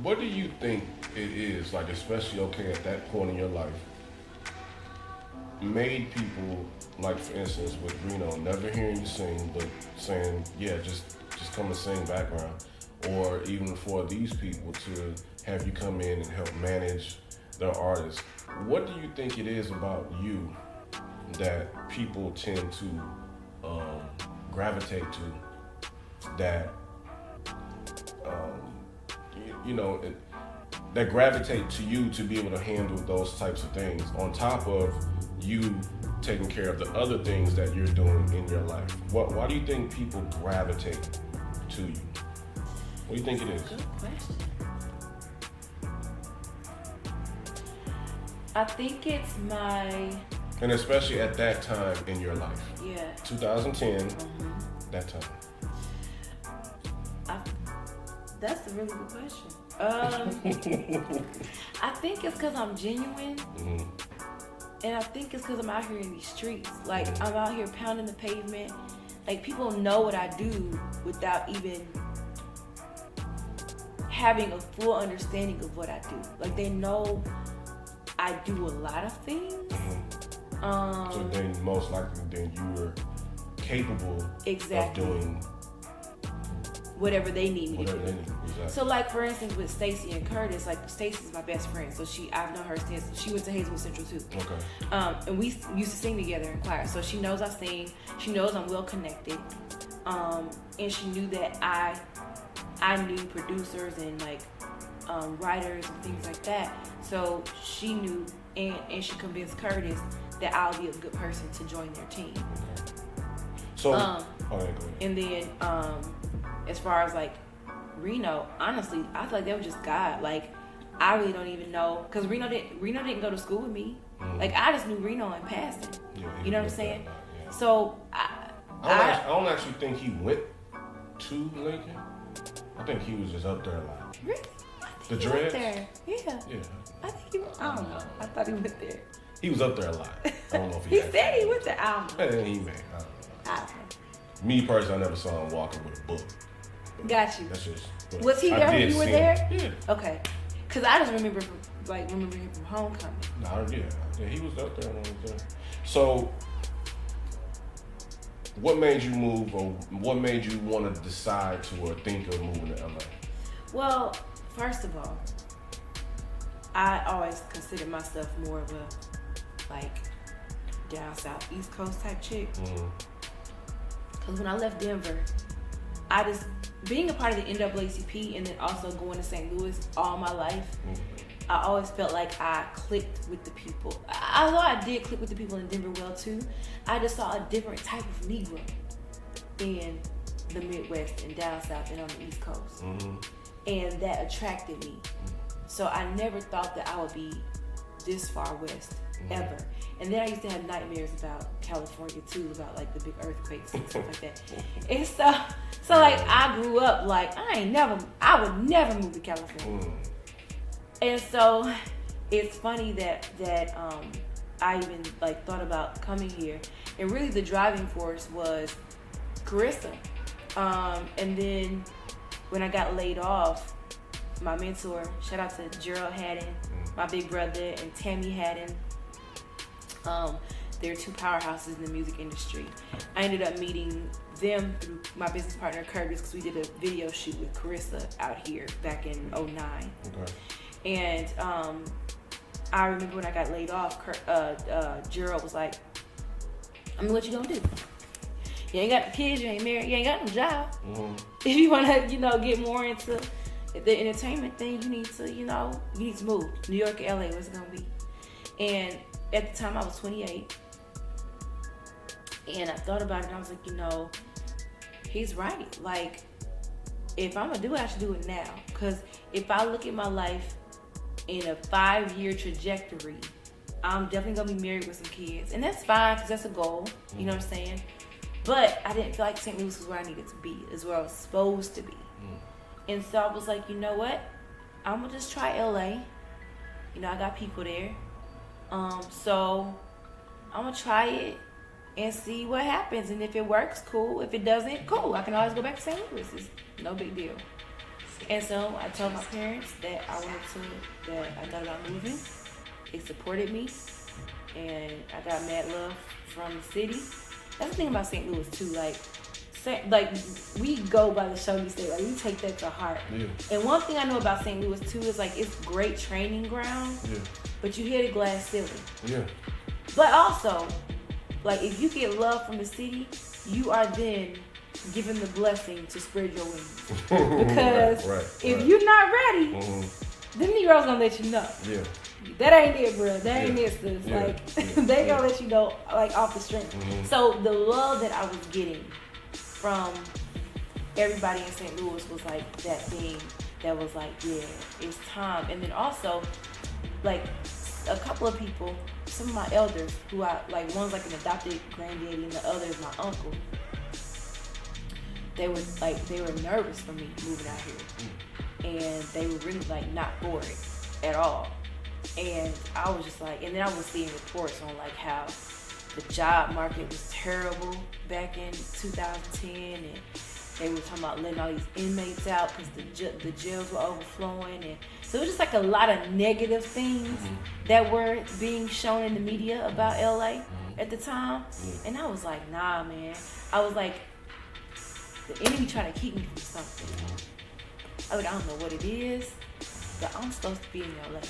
what do you think it is, like, especially at that point in your life, made people, like, for instance, with Reno, never hearing you sing, but saying, yeah, just come and sing background, or even for these people to have you come in and help manage their artists? What do you think it is about you that people tend to gravitate to, that that gravitate to you to be able to handle those types of things, on top of you taking care of the other things that you're doing in your life? Why do you think people gravitate to you? What do you think it is? Good question. I think it's and especially at that time in your life. Yeah. 2010, that time. That's a really good question. I think it's because I'm genuine. And I think it's because I'm out here in these streets. Like, I'm out here pounding the pavement. Like, people know what I do without even having a full understanding of what I do. Like, they know I do a lot of things, So then, most likely, then you were capable exactly. of doing whatever they need me to do. Exactly. So, like, for instance, with Stacy and Curtis, like, Stacy's my best friend. So I've known her since she went to Hazelwood Central too. Okay. And we used to sing together in choir. So she knows I sing. She knows I'm well connected. And she knew that I knew producers and like writers and things like that. So she knew, and she convinced Curtis that I'll be a good person to join their team. Okay. So, go ahead. And then, as far as like Reno, honestly, I feel like that was just God. Like, I really don't even know, because Reno didn't go to school with me. Like, I just knew Reno in passing. Yeah, you know what I'm saying? Yeah. So I don't actually think he went to Lincoln. I think he was just up there a lot. Really? The dreads? There. Yeah. Yeah. I think he was, I don't know. I thought he went there. He was up there a lot. I don't know if He said he went there. I don't know. He may. I don't know. I don't know. Me personally, I never saw him walking with a book. Got you. That's just. Was he there when you were there? Him. Yeah. Okay. Because I just remember him from Homecoming. No, yeah, he was up there when I was there. So, what made you move, or what made you want to decide to or think of moving to LA? Well, first of all, I always considered myself more of a like down south, East Coast type chick. Because when I left Denver, I just, being a part of the NAACP and then also going to St. Louis all my life, I always felt like I clicked with the people. Although I did click with the people in Denver well too, I just saw a different type of Negro in the Midwest and down south and on the East Coast. And that attracted me. So I never thought that I would be this far west, ever. And then I used to have nightmares about California too, about like the big earthquakes and stuff like that. And so like I grew up like I would never move to California. And so it's funny that I even like thought about coming here, and really the driving force was Carissa. And then when I got laid off, my mentor, shout out to Gerald Haddon, my big brother, and Tammy Haddon. They're two powerhouses in the music industry. I ended up meeting them through my business partner Curtis, because we did a video shoot with Carissa out here back in 2009. Okay. And I remember when I got laid off, Gerald was like, I mean, what you gonna do? You ain't got the kids, you ain't married, you ain't got no job. If you wanna, get more into the entertainment thing, you need to move. New York or LA, what's it gonna be? And at the time I was 28. And I thought about it and I was like, he's right. Like, if I'm gonna do it, I should do it now. Because if I look at my life in a 5-year trajectory, I'm definitely gonna be married with some kids. And that's fine, because that's a goal. You know what I'm saying? But I didn't feel like St. Louis was where I needed to be, is where I was supposed to be. And so I was like, you know what? I'm gonna just try LA. I got people there. So I'm gonna try it and see what happens. And if it works, cool. If it doesn't, cool. I can always go back to St. Louis. It's no big deal. And so I told my parents that I thought about moving. They supported me, and I got mad love from the city. That's the thing about St. Louis too. Like we go by the show me state. Like, we take that to heart. Yeah. And one thing I know about St. Louis too is like it's great training ground. Yeah. But you hit a glass ceiling. Yeah. But also, like, if you get love from the city, you are then given the blessing to spread your wings. Because if you're not ready, them Negroes gonna let you know. Yeah. That ain't it, bro. That ain't it, sis. Yeah. Like, they gonna let you know, like, off the strength. So the love that I was getting from everybody in St. Louis was like that thing that was like, yeah, it's time. And then also, like, a couple of people, some of my elders who I, like, one's like an adopted granddaddy and the other is my uncle. They were nervous for me moving out here. And they were really like not for it at all. And I was just like, and then I was seeing reports on like how the job market was terrible back in 2010, and they were talking about letting all these inmates out because the jails were overflowing, and so it was just like a lot of negative things that were being shown in the media about LA at the time. And I was like, nah, man. I was like, the enemy trying to keep me from something. I don't know what it is, but I'm supposed to be in LA.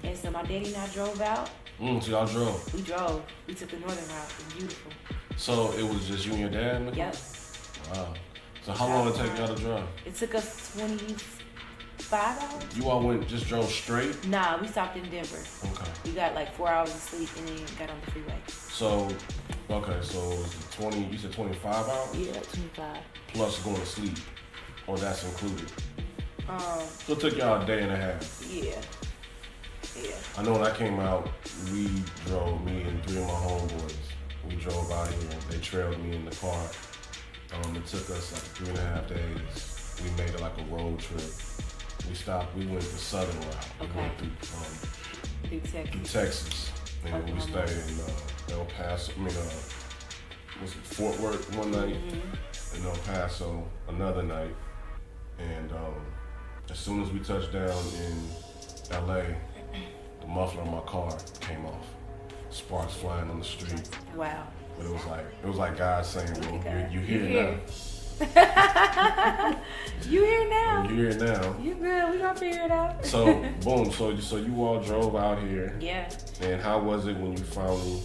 And so my daddy and I drove out. So y'all drove? We drove. We took the northern route. It was beautiful. So it was just you and your dad in the car? Yep. Wow. So how long did it take y'all to drive? It took us 25 hours. You all just drove straight? Nah, we stopped in Denver. Okay. We got like 4 hours of sleep and then got on the freeway. So, okay, so it was 20, you said 25 hours? Yeah, 25. Plus going to sleep, or that's included? So it took y'all a day and a half? Yeah. Yeah. I know when I came out, me and 3 of my homeboys, we drove out here and they trailed me in the car. It took us like 3.5 days. We made it like a road trip. We went the southern route. Okay. We went through Texas. Texas. And we stayed in El Paso, was it Fort Worth one night, in El Paso another night. And as soon as we touched down in LA, the muffler on my car came off. Sparks flying on the street. Wow. But it was like God saying, well, you here now. You here now. You here now. You good. We gonna figure it out. So boom. So you all drove out here. Yeah. And how was it when you finally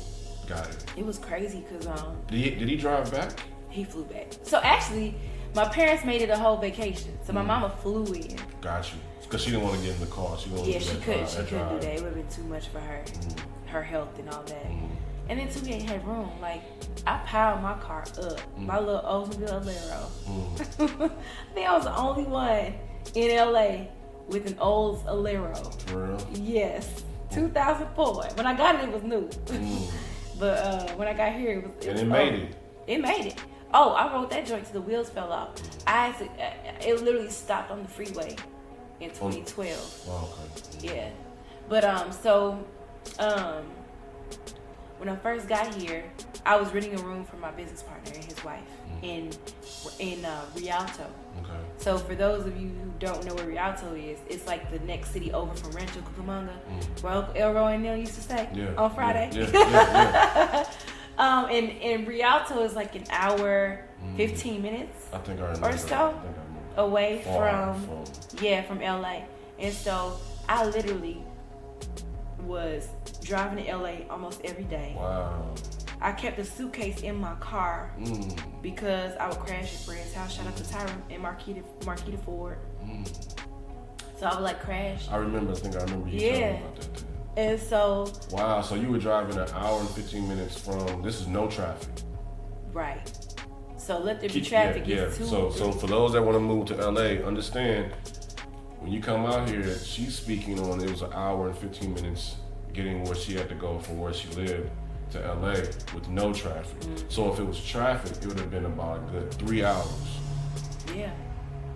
got it? It was crazy because Did he drive back? he flew back. So actually, my parents made it a whole vacation. So my mama flew in. Got you. Because she didn't want to get in the car. She couldn't do that. It would have been too much for her, her health and all that. And then too, we ain't had room. Like, I piled my car up. My little Oldsmobile Alero. I think I was the only one in LA with an Olds Alero. For real? Yes. 2004. When I got it, it was new. But when I got here, it made it. It made it. Oh, I rode that joint till the wheels fell off. It literally stopped on the freeway in 2012. Oh, okay. Yeah. But when I first got here, I was renting a room for my business partner and his wife in Rialto. Okay. So for those of you who don't know where Rialto is, it's like the next city over from Rancho Cucamonga, where Uncle Elroy and them used to stay on Friday. Yeah. And Rialto is like an hour, 15 minutes I think I remember, or so away from LA. And so I literally was driving to LA almost every day. Wow. I kept a suitcase in my car because I would crash at friend's house. Shout out to Tyra and Marquita Ford. So I would like crash. I remember you telling me about that too. And so. Wow, so you were driving an hour and 15 minutes from, this is no traffic. Right. So let there be traffic. So for those that want to move to LA, understand, when you come out here, she's speaking on, it was an hour and 15 minutes getting where she had to go from where she lived to LA with no traffic. So if it was traffic, it would have been about a good 3 hours. Yeah.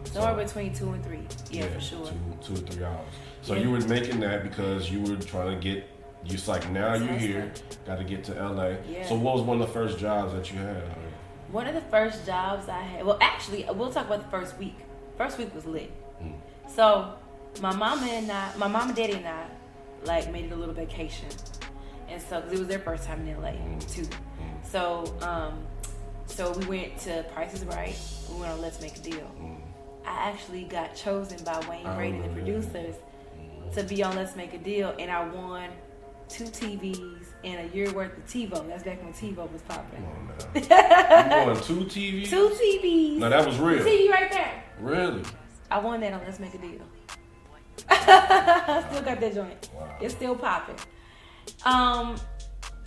Somewhere between 2 and 3. Yeah, for sure. 2 or 3 hours. So you were making that because you were trying to get, just like now you're here, got to get to LA. Yeah. So what was one of the first jobs that you had? One of the first jobs I had, well actually, we'll talk about the first week. First week was lit. So my mom and daddy and I like made it a little vacation. And so, cause it was their first time in LA too. So we went to Price is Right. We went on Let's Make a Deal. I actually got chosen by Wayne Brady, the producers, to be on Let's Make a Deal, and I won 2 TVs and a year worth of TiVo. That's back when TiVo was popping. You won 2 TVs? 2 TVs. No, that was real. The TV right there. Really? I won that on Let's Make a Deal. Still got that joint. Wow. It's still popping. And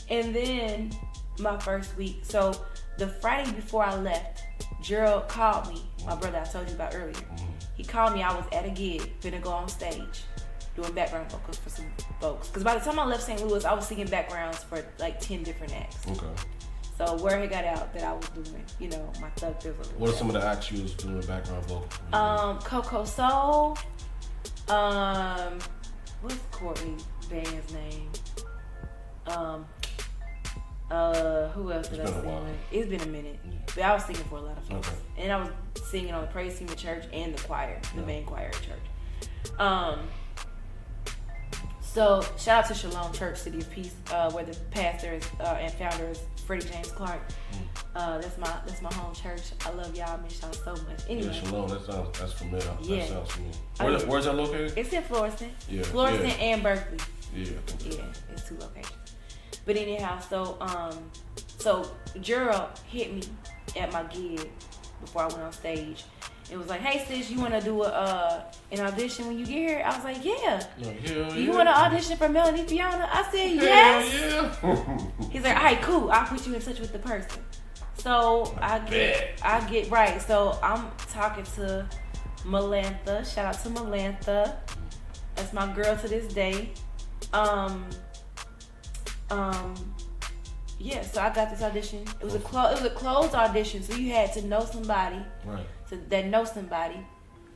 then my first week. So the Friday before I left, Gerald called me, my brother I told you about earlier. He called me. I was at a gig, finna go on stage, doing background vocals for some folks. Because by the time I left St. Louis, I was singing backgrounds for like 10 different acts. Okay. So word had got out that I was doing, my Thug Fizzle. What are some of the acts you was doing background vocals? Coco Soul. What's Courtney band's name? Who else did I It's been a sing while. with? It's been a minute. Yeah. But I was singing for a lot of folks. Okay. And I was singing on the praise team at church and the choir, the main choir at church. So shout out to Shalom Church, City of Peace, where the pastor is, and founder is Freddie James Clark. That's my home church. I love y'all. I miss y'all so much. Anyway. Yeah, Shalom. That's familiar. Yeah. That sounds familiar. Where's that located? It's in Florissant. Yeah. Florissant and Berkeley. Yeah. Yeah, it's 2 locations. But anyhow, so Gerald hit me at my gig before I went on stage. It was like, hey sis, you wanna do an audition when you get here? I was like, yeah. You wanna audition for Melanie Fiona? I said yes. Yeah. He's like, all right, cool. I'll put you in touch with the person. So I get right. So I'm talking to Melantha. Shout out to Melantha. That's my girl to this day. Yeah, so I got this audition. It was a closed audition, so you had to know somebody. Right. That know somebody.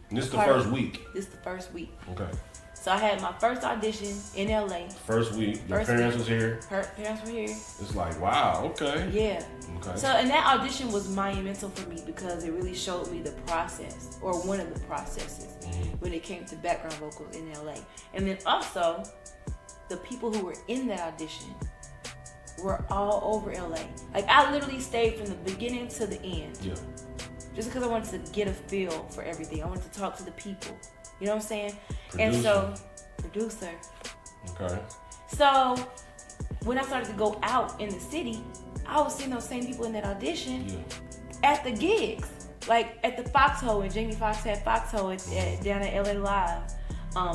And this is the first week. This is the first week. Okay. So I had my first audition in LA. First week. Your parents was here. Her parents were here. It's like, wow, okay. Yeah. Okay. So, and that audition was monumental for me because it really showed me the process, or one of the processes, when it came to background vocals in LA. And then also, the people who were in that audition were all over LA. Like, I literally stayed from the beginning to the end. Yeah. Just because I wanted to get a feel for everything. I wanted to talk to the people. You know what I'm saying? Producer. And so, producer. Okay. So, when I started to go out in the city, I was seeing those same people in that audition at the gigs. Like at the Foxhole, and Jamie Foxx had Foxhole down at LA Live.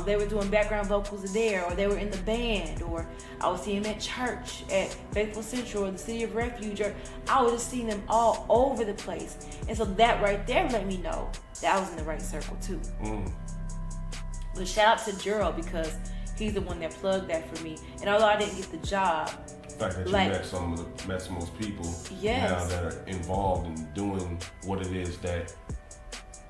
They were doing background vocals there, or they were in the band, or I was seeing them at church, at Faithful Central, or the City of Refuge, or I was just seeing them all over the place. And so that right there let me know that I was in the right circle too. But shout out to Gerald because he's the one that plugged that for me. And although I didn't get the job, the fact that you met some of those people now that are involved in doing what it is that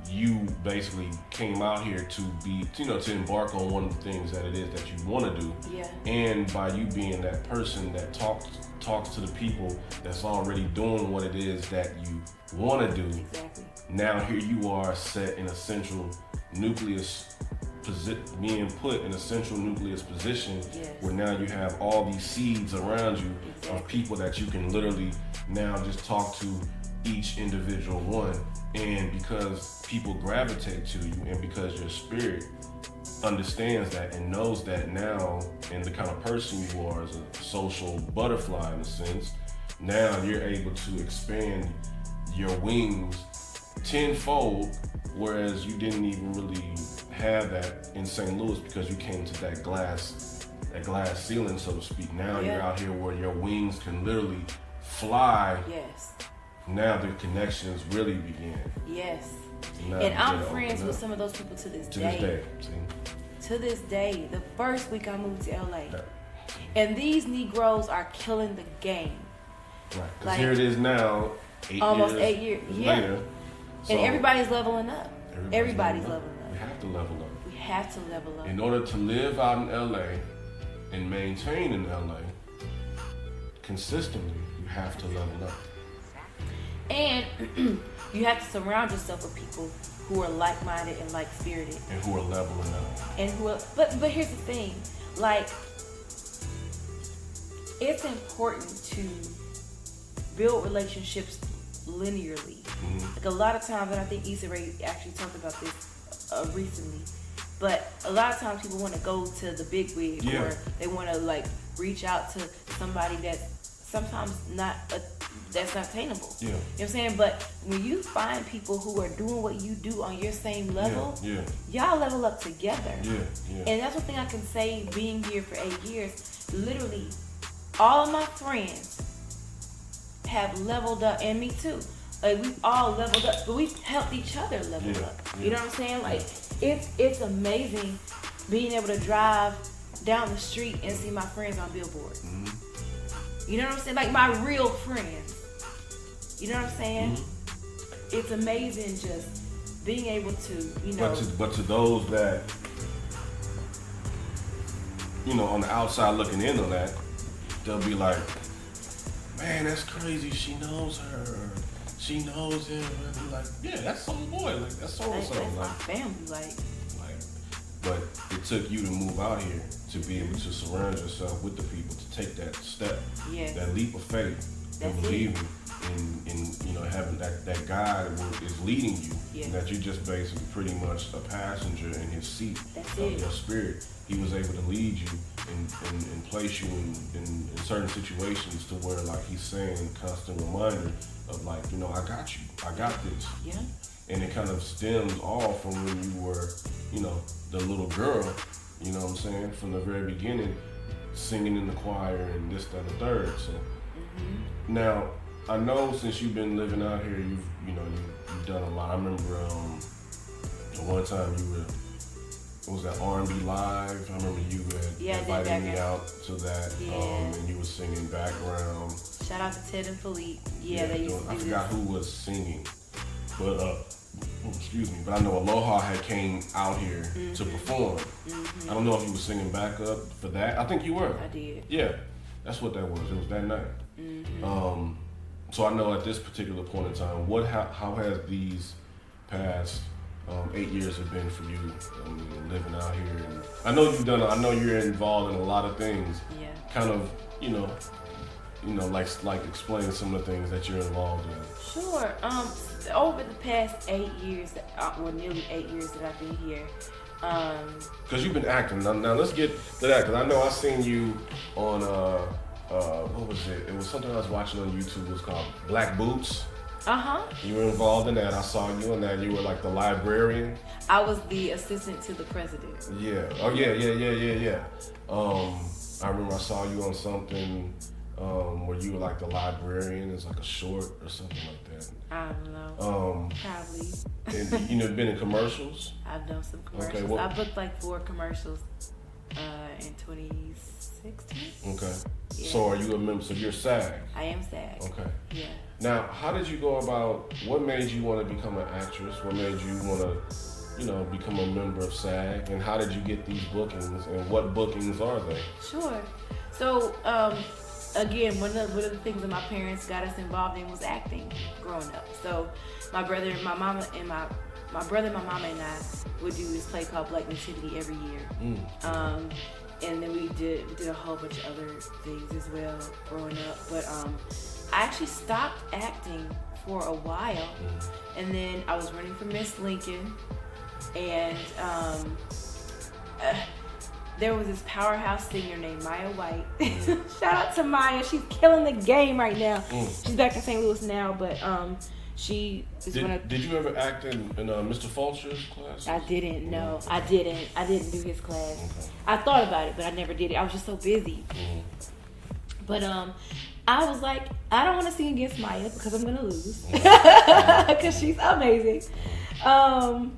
you basically came out here to be, to embark on one of the things that it is that you want to do. Yeah. And by you being that person that talks to the people that's already doing what it is that you want to do. Exactly. Now here you are set in a central nucleus being put in a central nucleus position where now you have all these seeds around you of people that you can literally now just talk to each individual one. And because people gravitate to you and because your spirit understands that and knows that now, and the kind of person you are as a social butterfly in a sense, now you're able to expand your wings tenfold, whereas you didn't even really have that in St. Louis because you came to that glass ceiling, so to speak. Now you're out here where your wings can literally fly. Yes. Now the connections really begin. Yes. Now and I'm friends with some of those people to this day. To this day, the first week I moved to LA. And these Negroes are killing the game. Right. Because here it is now, almost 8 years later. So and everybody's leveling up. Everybody's leveling up. We have to level up. We have to level up. In order to live out in LA and maintain in LA consistently, you have to level up. And you have to surround yourself with people who are like-minded and like-spirited. And who are leveling up. And who are, but here's the thing, like, it's important to build relationships linearly. Like a lot of times, and I think Issa Rae actually talked about this recently, but a lot of times people want to go to the big wig, or they want to like reach out to somebody that's sometimes that's not attainable. You know what I'm saying? But when you find people who are doing what you do on your same level, y'all level up together. And that's one thing I can say, being here for 8 years, literally all of my friends have leveled up, and me too. Like, we've all leveled up, but we've helped each other level up. You know what I'm saying? Like, it's amazing being able to drive down the street and see my friends on billboards. You know what I'm saying? Like, my real friends. You know what I'm saying? It's amazing just being able to, you know. But to those that, on the outside looking in on that, they'll be like, man, that's crazy. She knows her. Or she knows him. And I'm like, yeah, that's some boy. Like that's so and so. That's my Like family. Like, but it took you to move out here to be able to surround yourself with the people to take that step, that leap of faith, and believing in having that God is leading you, and that you're just basically pretty much a passenger in His seat of your spirit. He was able to lead you and place you in certain situations to where like He's saying constant reminder of like, I got you, I got this. Yeah. And it kind of stems off from when you were, the little girl, you know what I'm saying, from the very beginning, singing in the choir and this, that, and the third. So now, I know since you've been living out here, you've done a lot. I remember one time it was that R&B Live. I remember you had invited me out to that, and you were singing background. Shout out to Ted and Philippe. Yeah, they used to do I forgot who was singing, but excuse me, but I know Aloha had came out here to perform. I don't know if you were singing backup for that. I think you were. I did. Yeah, that's what that was. It was that night. So I know at this particular point in time, how has these past 8 years have been for you living out here? And I know I know you're involved in a lot of things. Yeah. Kind of, like explain some of the things that you're involved in. Sure. Over the past 8 years, nearly 8 years that I've been here. Because you've been acting. Now let's get to that. Because I know I seen you on what was it? It was something I was watching on YouTube. It was called Black Boots. You were involved in that. I saw you in that. You were like the librarian. I was the assistant to the president. Yeah. Oh yeah. I remember I saw you on something where you were like the librarian. It's like a short or something like that. I don't know. Probably. And you know, been in commercials? I've done some commercials. Okay, I booked like 4 commercials in 2016. Okay. Yeah. So are you a member? So you're SAG? I am SAG. Okay. Yeah. Now, how did you go about, what made you want to become an actress? What made you want to, become a member of SAG? And how did you get these bookings? And what bookings are they? Sure. So, again, one of the things that my parents got us involved in was acting growing up. So my brother, my mama, and my mama and I would do this play called Black Nativity every year. And then we did a whole bunch of other things as well growing up. But I actually stopped acting for a while, and then I was running for Miss Lincoln, and there was this powerhouse singer named Maya White. Shout out to Maya. She's killing the game right now. She's back in St. Louis now, but she is Did you ever act in Mr. Fulcher's class? I didn't. No, I didn't. I didn't do his class. Okay. I thought about it, but I never did it. I was just so busy. But I was like, I don't want to sing against Maya because I'm gonna lose, because she's amazing. But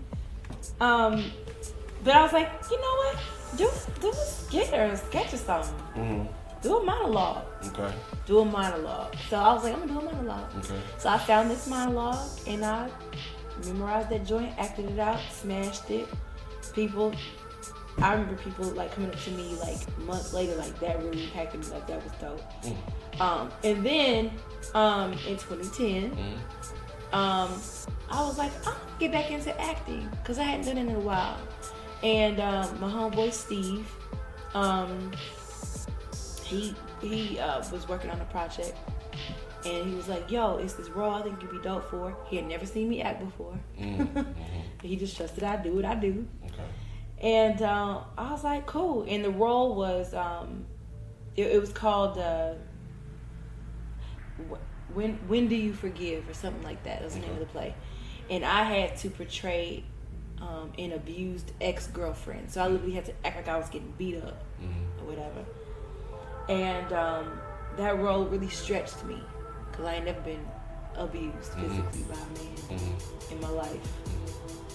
I was like, you know what? Do a skit or a sketch or something. Do a monologue. Okay. Do a monologue. So I was like, I'm gonna do a monologue. Okay. So I found this monologue and I memorized that joint, acted it out, smashed it. I remember people like coming up to me like months later, like that really impacted me, like that was dope. And then in 2010, I was like, I'm gonna get back into acting because I hadn't done it in a while. And my homeboy Steve, he was working on a project, and he was like, "Yo, it's this role I think you'd be dope for." He had never seen me act before. He just trusted I do what I do. Okay. And I was like, "Cool." And the role was, it was called "When Do You Forgive" or something like that. That was the name of the play, and I had to portray an abused ex-girlfriend. So I literally had to act like I was getting beat up or whatever. And that role really stretched me because I ain't never been abused physically by a man in my life.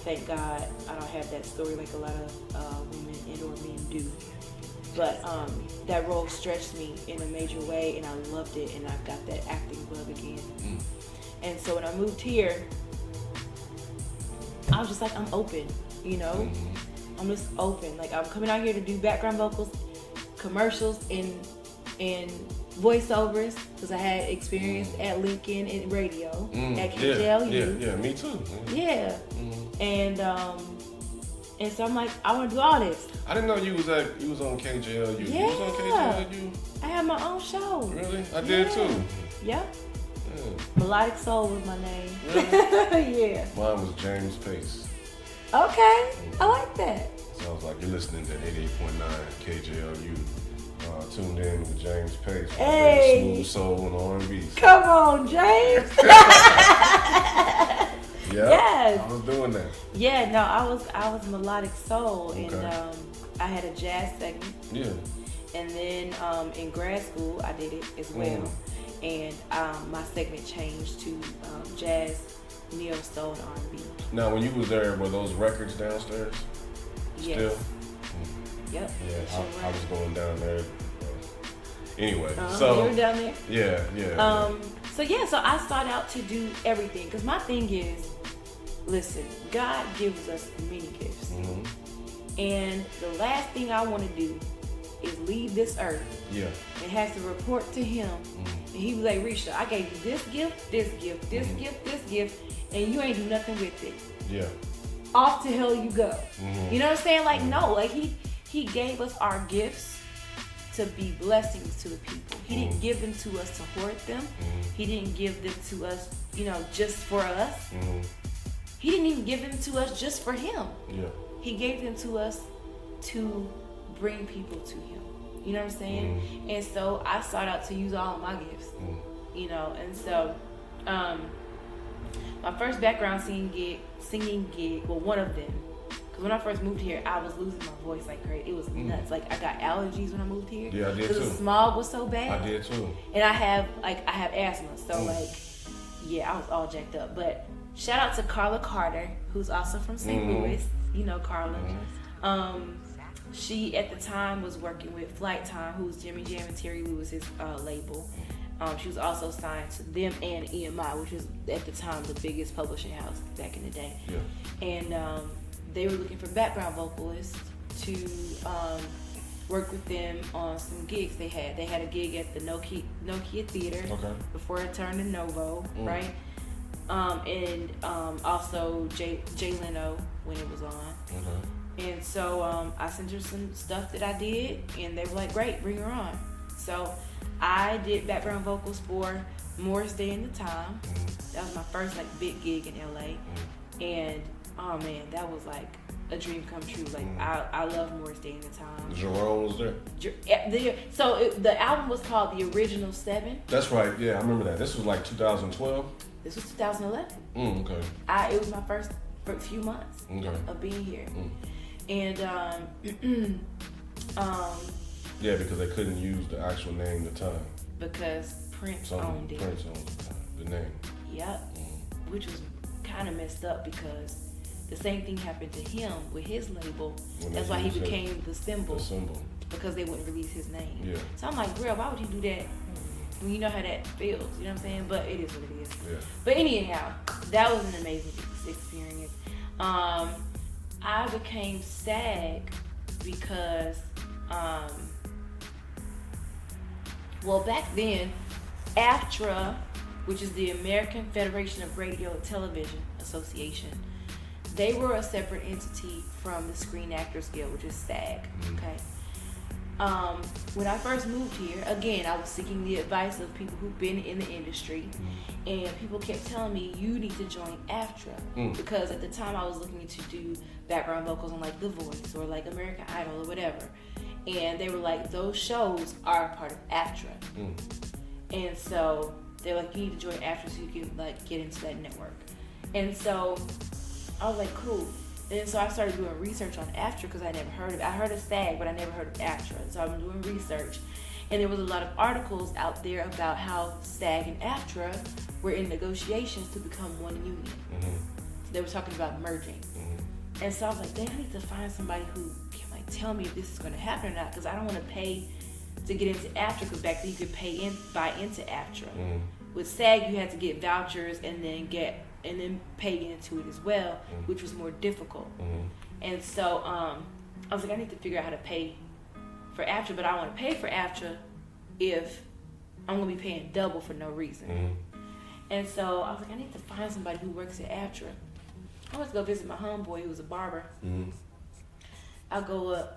Thank God I don't have that story like a lot of women and or men do. But that role stretched me in a major way, and I loved it, and I got that acting bug again. And so when I moved here, I was just like, I'm open, I'm just open. Like, I'm coming out here to do background vocals, commercials, and in voiceovers because I had experience at Lincoln in radio at KJLU. Yeah, me too. Yeah. And so I'm like, I want to do all this. I didn't know you was on KJLU. Yeah. You was on KJLU? I had my own show. Really? I did too. Yep. Yeah. Melodic Soul was my name. Really? Yeah. Mine was James Pace. Okay. I like that. Sounds like you're listening to 88.9 KJLU. Tuned in with James Pace. Hey. Smooth soul and R&B. Come on, James. Yeah. Yes. I was doing that. Yeah, no, I was Melodic Soul, and I had a jazz segment. Yeah. And then in grad school, I did it as well. And my segment changed to jazz, neo soul, and R&B. Now, when you was there, were those records downstairs? Yes. Still? Yep. Yeah, I was going down there. Anyway, so you were down there. Yeah. So I sought out to do everything because my thing is, listen, God gives us many gifts, and the last thing I want to do is leave this earth. Yeah. And has to report to Him, and He was like, Reesha, I gave you this gift, this gift, this gift, this gift, and you ain't do nothing with it. Yeah. Off to hell you go. You know what I'm saying? Like no, like He gave us our gifts to be blessings to the people. He didn't give them to us to hoard them. He didn't give them to us, just for us. He didn't even give them to us just for Him. Yeah. He gave them to us to bring people to Him. You know what I'm saying? And so I sought out to use all of my gifts. And so my first background singing gig, well, one of them. Because when I first moved here, I was losing my voice like crazy. It was nuts. Like I got allergies when I moved here. Yeah, I did too. Because the smog was so bad. I did too. And I have asthma, so I was all jacked up. But shout out to Carla Carter, who's also from St. Louis. You know Carla. She at the time was working with Flight Time, who's Jimmy Jam and Terry Lewis's label. She was also signed to them and EMI, which was at the time the biggest publishing house back in the day. Yeah. And they were looking for background vocalists to work with them on some gigs they had. They had a gig at the Nokia Theater before it turned to Novo, right? And also Jay Leno when it was on. And so I sent her some stuff that I did, and they were like, great, bring her on. So I did background vocals for Morris Day and the Time. That was my first big gig in LA. And oh man, that was like a dream come true. Like I love Morris Day and the Time. Jerome was there. So the album was called The Original 7. That's right. Yeah, I remember that. This was like 2012. This was 2011. Okay. It was my first few months of being here. And yeah, because they couldn't use the actual name at the time. Because Prince owned it. Prince owned the name. Yep. Which was kind of messed up because the same thing happened to him with his label. That's why he became the symbol. Because they wouldn't release his name. Yeah. So I'm like, girl, why would you do that? When you know how that feels, you know what I'm saying? But it is what it is. Yeah. But anyhow, that was an amazing experience. I became SAG because, back then, AFTRA, which is the American Federation of Radio and Television Association, they were a separate entity from the Screen Actors Guild, which is SAG, okay? When I first moved here, again, I was seeking the advice of people who've been in the industry, and people kept telling me, you need to join AFTRA, because at the time I was looking to do background vocals on The Voice or American Idol or whatever, and they were like, those shows are a part of AFTRA, and so they're like, you need to join AFTRA so you can get into that network, and so I was like, cool. And so I started doing research on AFTRA because I never heard of it. I heard of SAG, but I never heard of AFTRA. So I'm doing research. And there was a lot of articles out there about how SAG and AFTRA were in negotiations to become one union. So they were talking about merging. And so I was like, dang, I need to find somebody who can tell me if this is going to happen or not, because I don't want to pay to get into AFTRA, because back then you could buy into AFTRA. With SAG, you had to get vouchers and then pay into it as well, which was more difficult. And so I was like, I need to figure out how to pay for AFTRA, but I want to pay for AFTRA if I'm gonna be paying double for no reason. Mm-hmm. And so I was like, I need to find somebody who works at Atra. I went to go visit my homeboy who was a barber. Mm-hmm. I go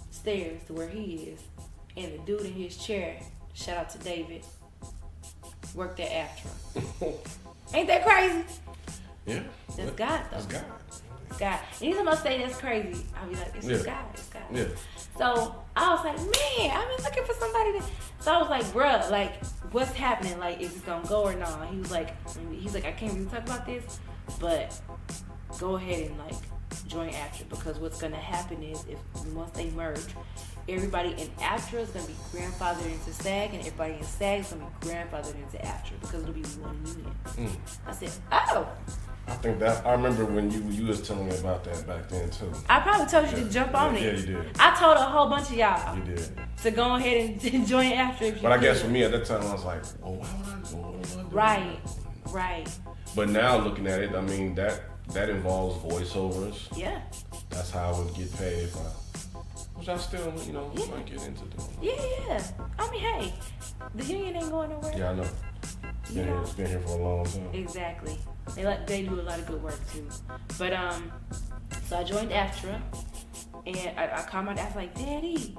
upstairs to where he is, and the dude in his chair, shout out to David, worked at Atra. Ain't that crazy? Yeah. That's God, though. That's God. It's God. Anytime I say that's crazy, I'll be like, it's God. It's God. Yeah. So I was like, man, I've been looking for somebody to. So I was like, bruh, like, what's happening? Like, is this gonna go or not? He was like, I can't really talk about this, but go ahead and like join Atra, because what's gonna happen is once they merge, everybody in Atra is gonna be grandfathered into SAG, and everybody in SAG is gonna be grandfathered into Atra, because it'll be one union. I said, oh. I think that I remember when you was telling me about that back then too. I probably told you to jump on it. Yeah, you did. I told a whole bunch of y'all. You did. To go ahead and join Atra if you But I guess could. for me at that time I was like, well, why would I go? What am I doing? Right. But now looking at it, I mean that involves voiceovers. Yeah. That's how I would get paid which I still, might get into doing. Yeah. I mean, hey, the union ain't going nowhere. Yeah, I know. It's been here for a long time. Exactly. They do a lot of good work too. But so I joined Atra, and I called my dad. I was like, Daddy,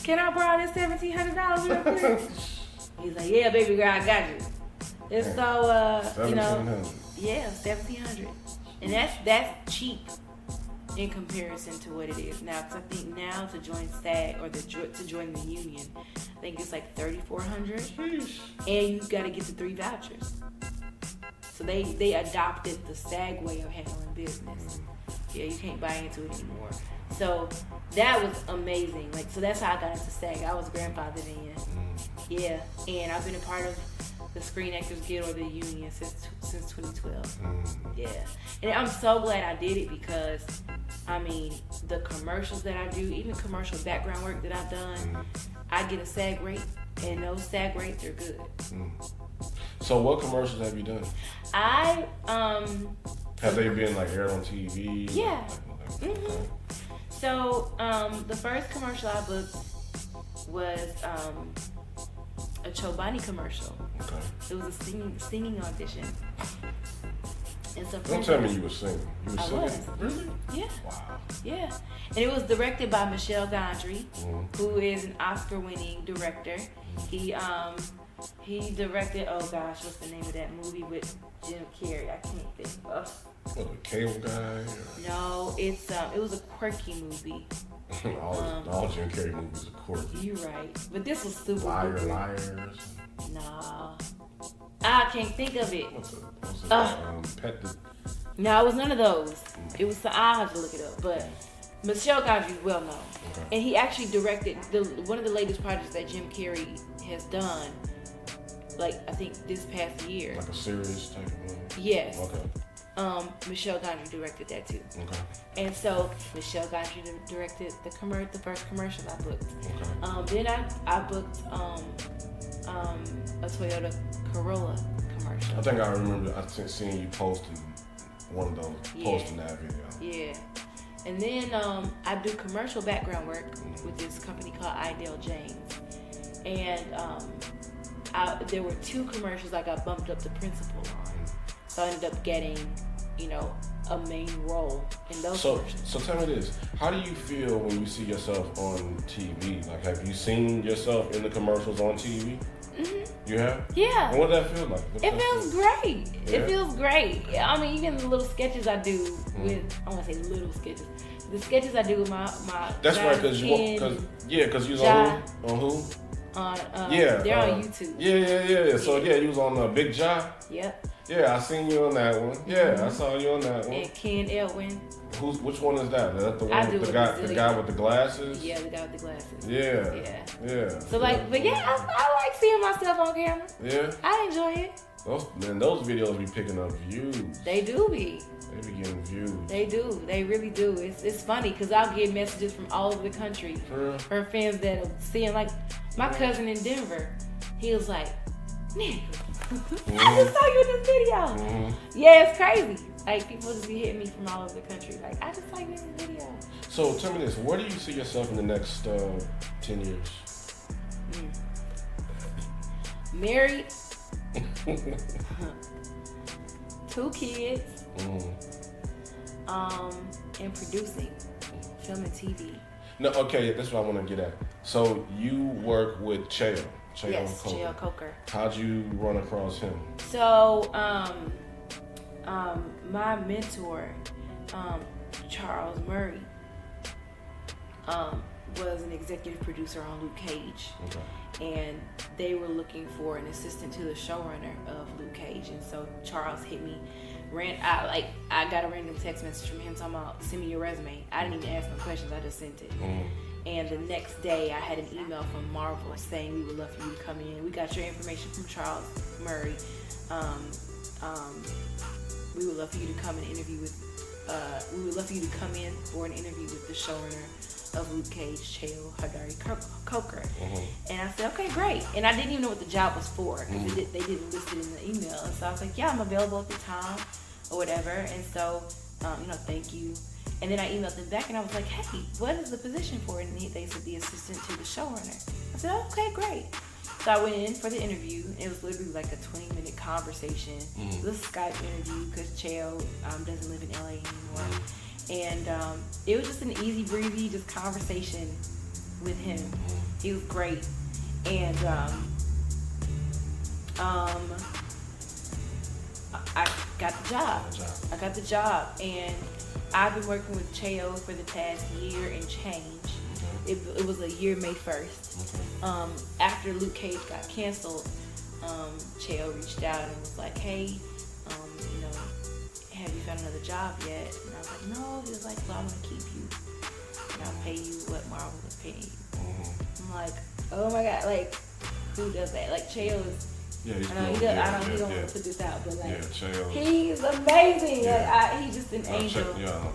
can I borrow this $1,700 real quick? He's like, yeah, baby girl, I got you. And so yeah, $1,700, and that's cheap in comparison to what it is now. Because I think now to join SAG or to join the union, I think it's like $3,400, and you got to get the 3 vouchers. So they adopted the SAG way of handling business. Yeah, you can't buy into it anymore. So that was amazing. Like, so that's how I got into SAG. I was grandfathered in. Yeah, and I've been a part of the Screen Actors Guild or the union since 2012. Yeah, and I'm so glad I did it, because I mean, the commercials that I do, even commercial background work that I've done, I get a SAG rate, and those SAG rates are good. So what commercials have you done? Have they been like aired on TV? Yeah. So the first commercial I booked was a Chobani commercial. Okay. It was a singing audition. And so don't tell me you were singing. You were singing? Was. Really? Yeah. Wow. Yeah. And it was directed by Michelle Gondry, who is an Oscar-winning director. He directed, oh gosh, what's the name of that movie with Jim Carrey? I can't think of. What, a cable guy? Or? No, it was a quirky movie. all Jim Carrey movies are quirky. You're right, but this was super. Liars. Nah, I can't think of it. What's it? Pet the. No, it was none of those. It was. I'll have to look it up, but. Michelle Gondry is well known, and he actually directed one of the latest projects that Jim Carrey has done. Like, I think this past year. Like a series type of movie? Yes. Okay. Michelle Gondry directed that too. Okay. And so Michelle Gondry directed the first commercial I booked. Okay. Then I booked a Toyota Corolla commercial. I think I remember seeing you posting one of those, posting that video. Yeah. And then I do commercial background work with this company called Idell James. And there were 2 commercials I got bumped up to principal on. So I ended up getting, a main role in those commercials. So tell me this. How do you feel when you see yourself on TV? Like, have you seen yourself in the commercials on TV? Mm-hmm. You have? Yeah. And what does that feel like? It feels great. Yeah. It feels great. I mean, even the little sketches I do with, I want to say little sketches. The sketches I do with my That's right, because you was on who? They're on YouTube. Yeah. So you was on Big Ja. Yep. Yeah, I seen you on that one. Yeah, I saw you on that one. And Ken Elwin. Which one is that? Is that the one with the guy with the glasses? Yeah, the guy with the glasses. Yeah. So but I like seeing myself on camera. Yeah. I enjoy it. Those videos be picking up views. They do be. They be getting views. They do. They really do. It's funny because I'll get messages from all over the country from fans that are seeing, like my cousin in Denver. He was like, "Nigga, I just saw you in this video." Yeah, it's crazy. Like, people just be hitting me from all over the country. Like, I just saw you in this video. So tell me this: where do you see yourself in the next 10 years? Married. 2 kids. And producing film and TV. No, okay, that's what I want to get at. So you work with Cheo. Yes, Cheo Coker. How'd you run across him? So, my mentor, Charles Murray, was an executive producer on Luke Cage. Okay. And they were looking for an assistant to the showrunner of Luke Cage. And so Charles hit me. I got a random text message from him talking about, send me your resume. I didn't even ask no questions, I just sent it. And the next day I had an email from Marvel saying, we would love for you to come in. We got your information from Charles Murray. We would love for you to come and interview with, we would love for you to come in for an interview with the showrunner of Luke Cage, Cheo Coker. And I said, okay, great. And I didn't even know what the job was for, because they didn't list it in the email. And so I was like, yeah, I'm available at the time, or whatever. And so, thank you. And then I emailed them back, and I was like, hey, what is the position for? And they said, the assistant to the showrunner. I said, okay, great. So I went in for the interview. It was literally like a 20-minute conversation. It was a Skype interview, because Cheo doesn't live in LA anymore. And it was just an easy breezy, just conversation with him. He was great. And I got the job. I got the job. And I've been working with Cheo for the past year and change. It was a year, May 1st. After Luke Cage got canceled, Cheo reached out and was like, hey, have you found another job yet? And I was like, no. He was like, well, I'm going to keep you. And I'll pay you what Marvel is paying you. I'm like, oh my God, like, who does that? Like, Cheo is, yeah, he's I don't want to put this out, but like, Cheo. He's amazing. Like, he's just an angel.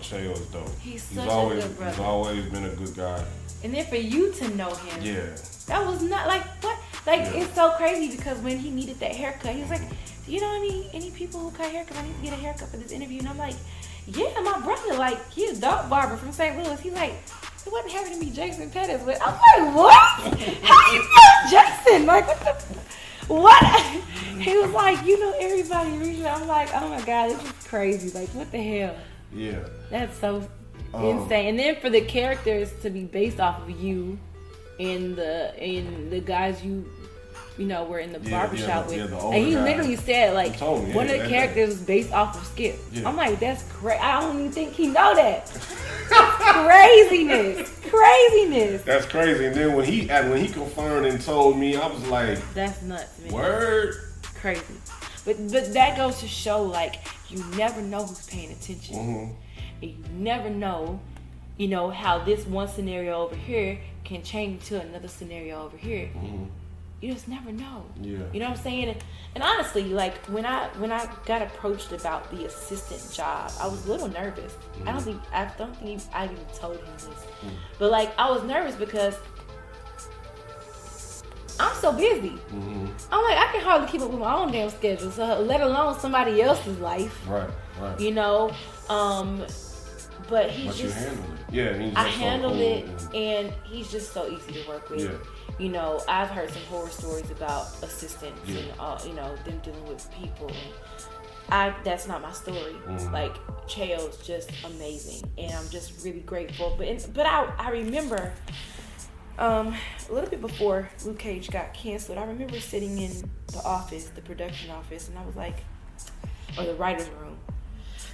Cheo is dope. He's such a good brother. He's always been a good guy. And then for you to know him, that was not like, what? Like, it's so crazy, because when he needed that haircut, he was like, do you know any people who cut haircuts? I need to get a haircut for this interview. And I'm like, yeah, my brother, like, he's a dog barber from St. Louis. He's like, it wasn't having to be Jason Pettis, but I'm like, what? How you know Jason? Like, what? He was like, you know everybody, Reesha. I'm like, oh my God, this is crazy. Like, what the hell? Yeah. That's so insane. And then for the characters to be based off of you and the guys you were in the barbershop with. And he literally said, like, one of the characters was based off of Skip. Yeah. I'm like, that's crazy. I don't even think he know that. Craziness. That's crazy. And then when he confirmed and told me, I was like, that's nuts, man. Word. Crazy. But that goes to show, like, you never know who's paying attention. And you never know, how this one scenario over here can change to another scenario over here. You just never know. Yeah. You know what I'm saying? And honestly, like, when I got approached about the assistant job, I was a little nervous. I don't think I even told him this. But like, I was nervous because I'm so busy. I'm like, I can hardly keep up with my own damn schedule, so let alone somebody else's life. Right. But you handled it. Yeah, I handled it, and he's just so easy to work with. Yeah. I've heard some horror stories about assistants and them dealing with people. And that's not my story. Like, Cheo's just amazing, and I'm just really grateful. But I remember a little bit before Luke Cage got canceled, I remember sitting in the office, the production office, and I was like, or the writer's room,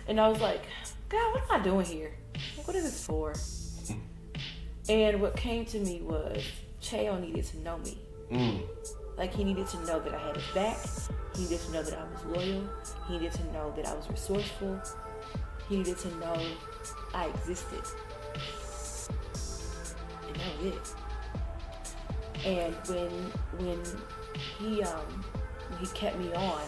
and I was like, God, what am I doing here? Like, what is this for? And what came to me was, Cheo needed to know me. Like, he needed to know that I had his back. He needed to know that I was loyal. He needed to know that I was resourceful. He needed to know I existed. And that was it. And when he kept me on,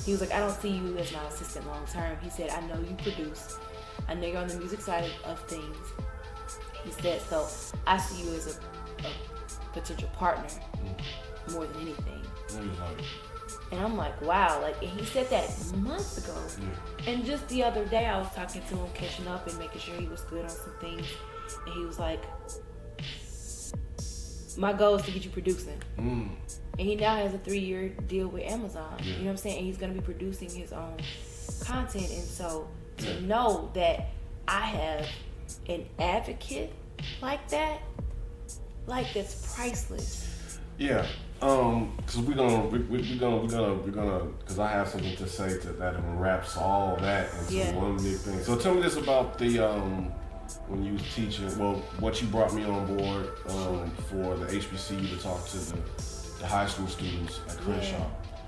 he was like, I don't see you as my assistant long term. He said, I know you produce. I know you're on the music side of things. He said, so I see you as a potential partner more than anything. And I'm like, wow. Like, and he said that months ago. And just the other day, I was talking to him, catching up and making sure he was good on some things. And he was like, my goal is to get you producing. Mm. And he now has a 3-year deal with Amazon. Yeah. You know what I'm saying? And he's going to be producing his own content. And so to Yeah. know that I have an advocate like that, like that's priceless. Yeah. Cause we're gonna, cause I have something to say to that and wraps all that into one big thing. So tell me this about the, when you was teaching, well, what you brought me on board, for the HBCU to talk to the high school students at Crenshaw.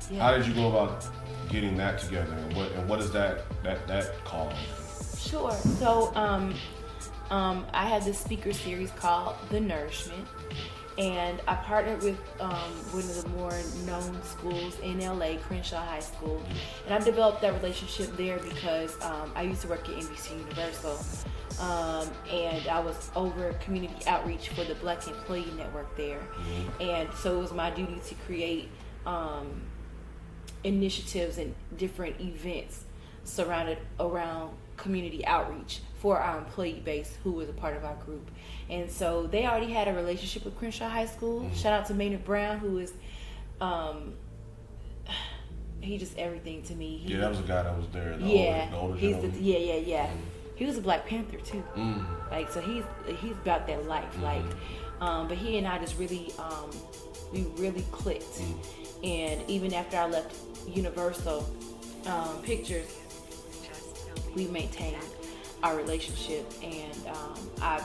Yeah. How did you go about getting that together, and what is that called? Sure. So I had this speaker series called The Nourishment, and I partnered with one of the more known schools in LA, Crenshaw High School, and I developed that relationship there because I used to work at NBC Universal, and I was over community outreach for the Black Employee Network there, and so it was my duty to create initiatives and different events surrounded around community outreach for our employee base who was a part of our group. And so they already had a relationship with Crenshaw High School. Shout out to Maynard Brown, who is he just everything to me. That was a guy that was there. The older he's he was a Black Panther too. Like, so he's about that life. Like, but he and I just really we really clicked. And even after I left Universal Pictures, we maintained our relationship, and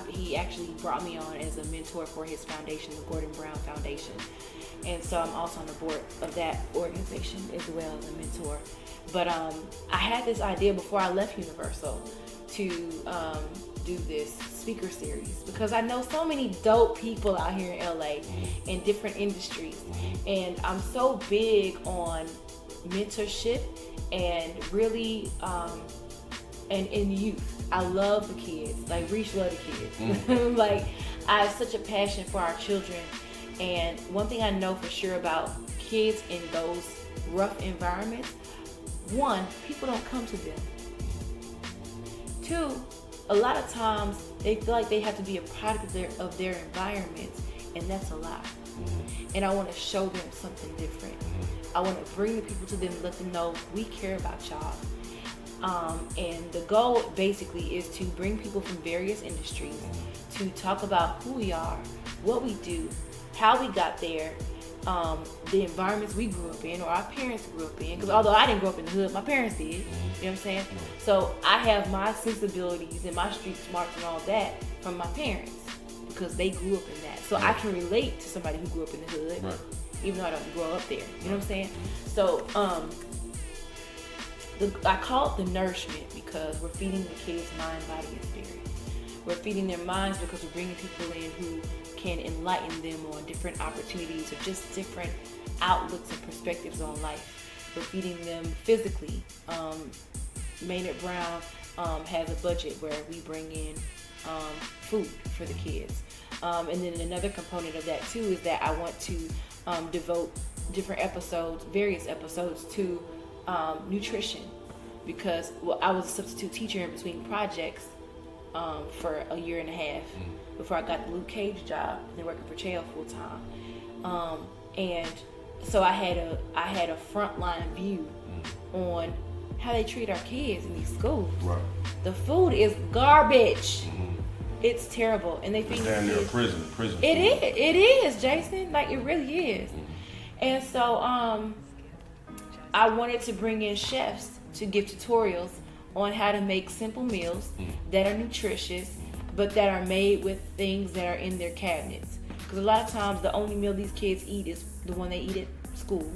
he actually brought me on as a mentor for his foundation, the Gordon Brown Foundation, and so I'm also on the board of that organization as well as a mentor. But I had this idea before I left Universal to do this speaker series because I know so many dope people out here in LA in different industries, and I'm so big on mentorship and really and in youth. I love the kids. Like, Reesha love the kids. Like, I have such a passion for our children. And one thing I know for sure about kids in those rough environments, one, people don't come to them. Two, a lot of times they feel like they have to be a product of their environment, and that's a lie. And I want to show them something different. I want to bring the people to them, let them know we care about y'all. And the goal basically is to bring people from various industries to talk about who we are, what we do, how we got there, the environments we grew up in or our parents grew up in. Because although I didn't grow up in the hood, my parents did. You know what I'm saying? So I have my sensibilities and my street smarts and all that from my parents because they grew up in that. So I can relate to somebody who grew up in the hood, even though I don't grow up there. You know what I'm saying? So I call it the nourishment because we're feeding the kids mind, body, and spirit. We're feeding their minds because we're bringing people in who can enlighten them on different opportunities or just different outlooks and perspectives on life. We're feeding them physically. Maynard Brown has a budget where we bring in food for the kids. And then another component of that too is that I want to devote different episodes, various episodes to nutrition, because I was a substitute teacher in between projects for a year and a half before I got the Luke Cage job and then working for Cheo full time. And so I had a frontline view on how they treat our kids in these schools. Right. The food is garbage. It's terrible, and they feed the kids. They're prison. It is, Jason. Like, it really is. And so I wanted to bring in chefs to give tutorials on how to make simple meals that are nutritious, but that are made with things that are in their cabinets. Because a lot of times the only meal these kids eat is the one they eat at school.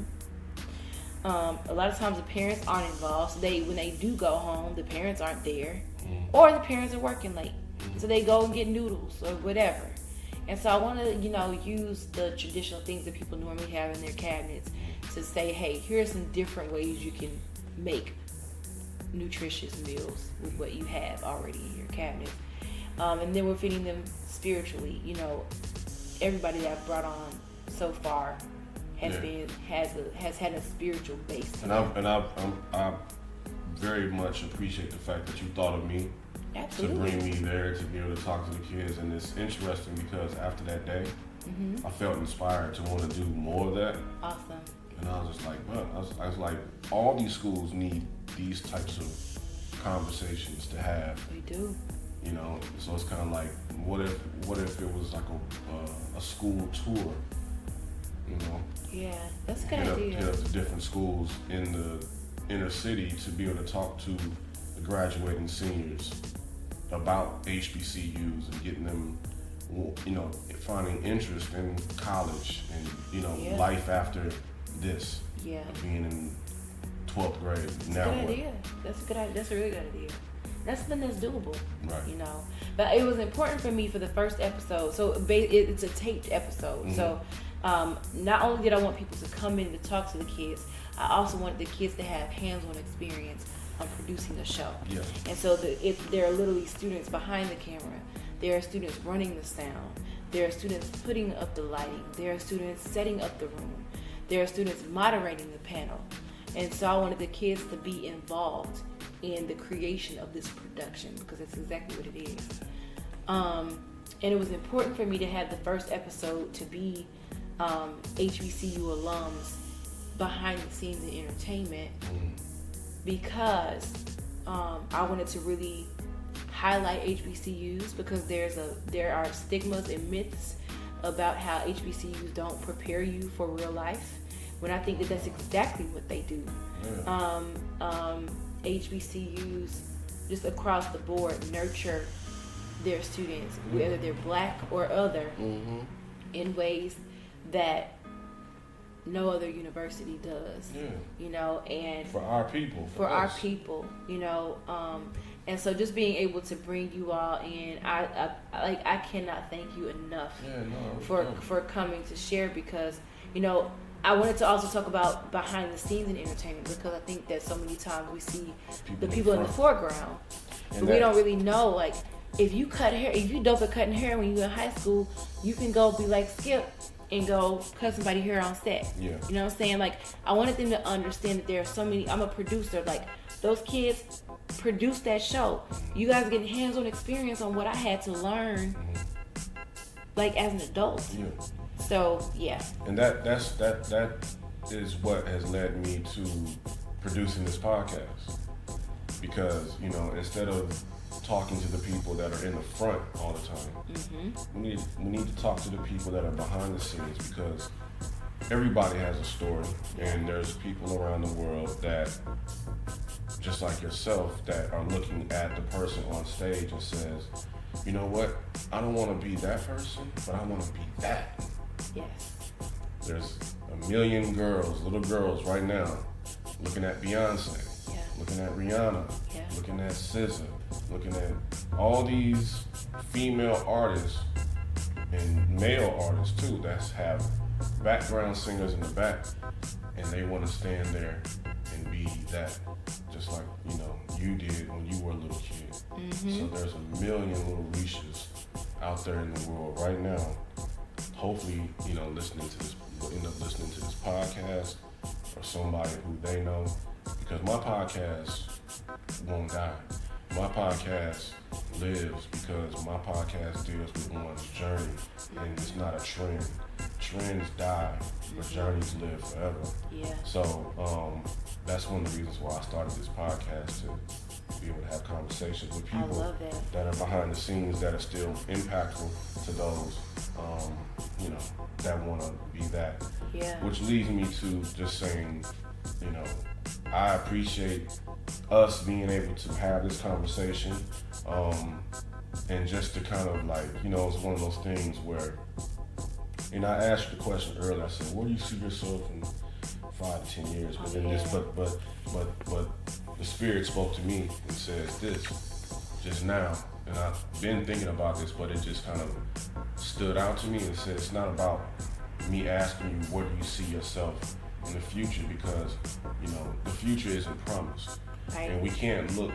A lot of times the parents aren't involved, so when they do go home, the parents aren't there, or the parents are working late, so they go and get noodles or whatever. And so I want to, use the traditional things that people normally have in their cabinets to say, hey, here are some different ways you can make nutritious meals with what you have already in your cabinet. And then we're feeding them spiritually. Everybody that I've brought on so far has had a spiritual base. And I very much appreciate the fact that you thought of me. Absolutely. To bring me there to be able to talk to the kids. And it's interesting because after that day, I felt inspired to want to do more of that. Awesome. And I was just like, well, I was like, all these schools need these types of conversations to have. We do. You know, so it's kind of like, what if it was like a school tour? You know. Yeah, that's a good idea. Hit up the different schools in the inner city to be able to talk to the graduating seniors about HBCUs and getting them, you know, finding interest in college and, you know, life after this. Yeah. Being in 12th grade. That's now a good what? idea. That's a good idea. That's a really good idea. That's something that's doable. Right. You know. But it was important for me for the first episode. So it's a taped episode. So not only did I want people to come in to talk to the kids, I also wanted the kids to have hands-on experience on producing the show. Yeah. And so there are literally students behind the camera. There are students running the sound. There are students putting up the lighting. There are students setting up the room. There are students moderating the panel. And so I wanted the kids to be involved in the creation of this production because that's exactly what it is. And it was important for me to have the first episode to be HBCU alums behind the scenes in entertainment because I wanted to really highlight HBCUs because there are stigmas and myths about how HBCUs don't prepare you for real life when I think that that's exactly what they do. HBCUs just across the board nurture their students, whether they're black or other, in ways that no other university does. You know, and for our people, for our people, you know, and so just being able to bring you all in, I cannot thank you enough for coming to share because, you know, I wanted to also talk about behind the scenes in entertainment because I think that so many times we see the people in the foreground, but we don't really know, like, if you cut hair, if you dope at cutting hair when you were in high school, you can go be like Skip and go cut somebody's hair on set. Yeah. You know what I'm saying? Like, I wanted them to understand that there are so many, I'm a producer, like, those kids produced that show. You guys are getting hands-on experience on what I had to learn, like, as an adult. Yeah. So, yeah. And that is what has led me to producing this podcast. Because, you know, instead of talking to the people that are in the front all the time, we need to talk to the people that are behind the scenes because everybody has a story and there's people around the world that, just like yourself, that are looking at the person on stage and says, you know what, I don't want to be that person, but I want to be that. Yes. There's a million girls, little girls right now, looking at Beyonce, looking at Rihanna, looking at SZA, looking at all these female artists and male artists too that have background singers in the back, and they want to stand there and be that, just like, you know, you did when you were a little kid. So there's a million little Reeshas out there in the world right now. Hopefully, you know, end up listening to this podcast or somebody who they know, because my podcast won't die. My podcast lives because my podcast deals with one's journey, and it's not a trend. Trends die, but journeys live forever. Yeah. So that's one of the reasons why I started this podcast, to be able to have conversations with people that are behind the scenes that are still impactful to those, you know, that want to be that. Yeah. Which leads me to just saying, you know, I appreciate us being able to have this conversation, and just to kind of like, you know, it's one of those things where, you know, I asked you the question earlier. I said, where do you see yourself in 5 to 10 years? But then but the Spirit spoke to me and says this just now, and I've been thinking about this, but it just kind of stood out to me and said, it's not about me asking you, where do you see yourself in the future, because, you know, the future isn't promised. Right. And we can't look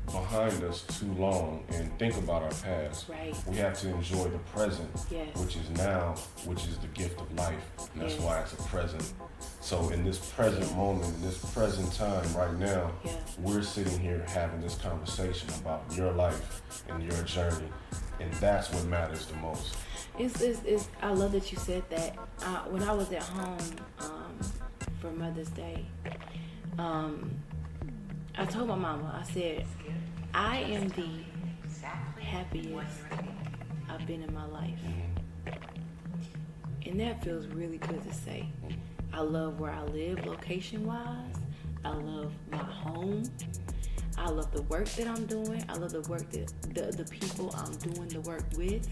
behind us too long and think about our past. Right. We have to enjoy the present, which is now, which is the gift of life. And that's why it's a present. So in this present moment, in this present time right now, we're sitting here having this conversation about your life and your journey. And that's what matters the most. It's I love that you said that. When I was at home for Mother's Day, I told my mama, I said, I am the happiest I've been in my life. And that feels really good to say. I love where I live location-wise. I love my home. I love the work that I'm doing. I love the work that the people I'm doing the work with.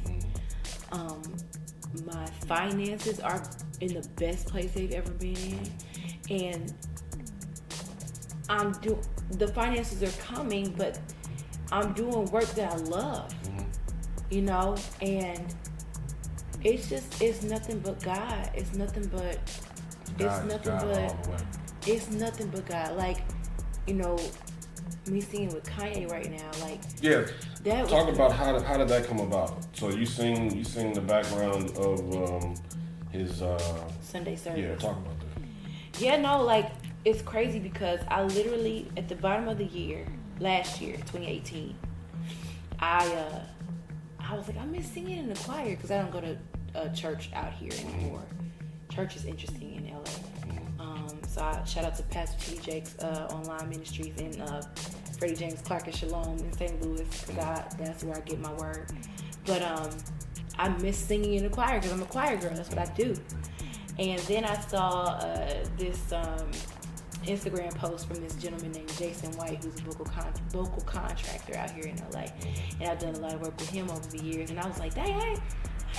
My finances are in the best place they've ever been in. And the finances are coming, but I'm doing work that I love. You know, and it's nothing but God. It's nothing but like, you know, me singing with Kanye right now, like talk about how did that come about? So you sing the background of his Sunday service. Yeah, talk about that. Yeah, no, like it's crazy because I literally at the bottom of the year, last year, 2018, I was like, I miss singing in the choir because I don't go to church out here anymore. Church is interesting in LA. So I shout out to Pastor T. Jakes online ministries and Freddie James Clark and Shalom in St. Louis because that's where I get my word. But I miss singing in the choir because I'm a choir girl. That's what I do. And then I saw this Instagram post from this gentleman named Jason White, who's a vocal contractor out here in LA. And I've done a lot of work with him over the years. And I was like, dang, I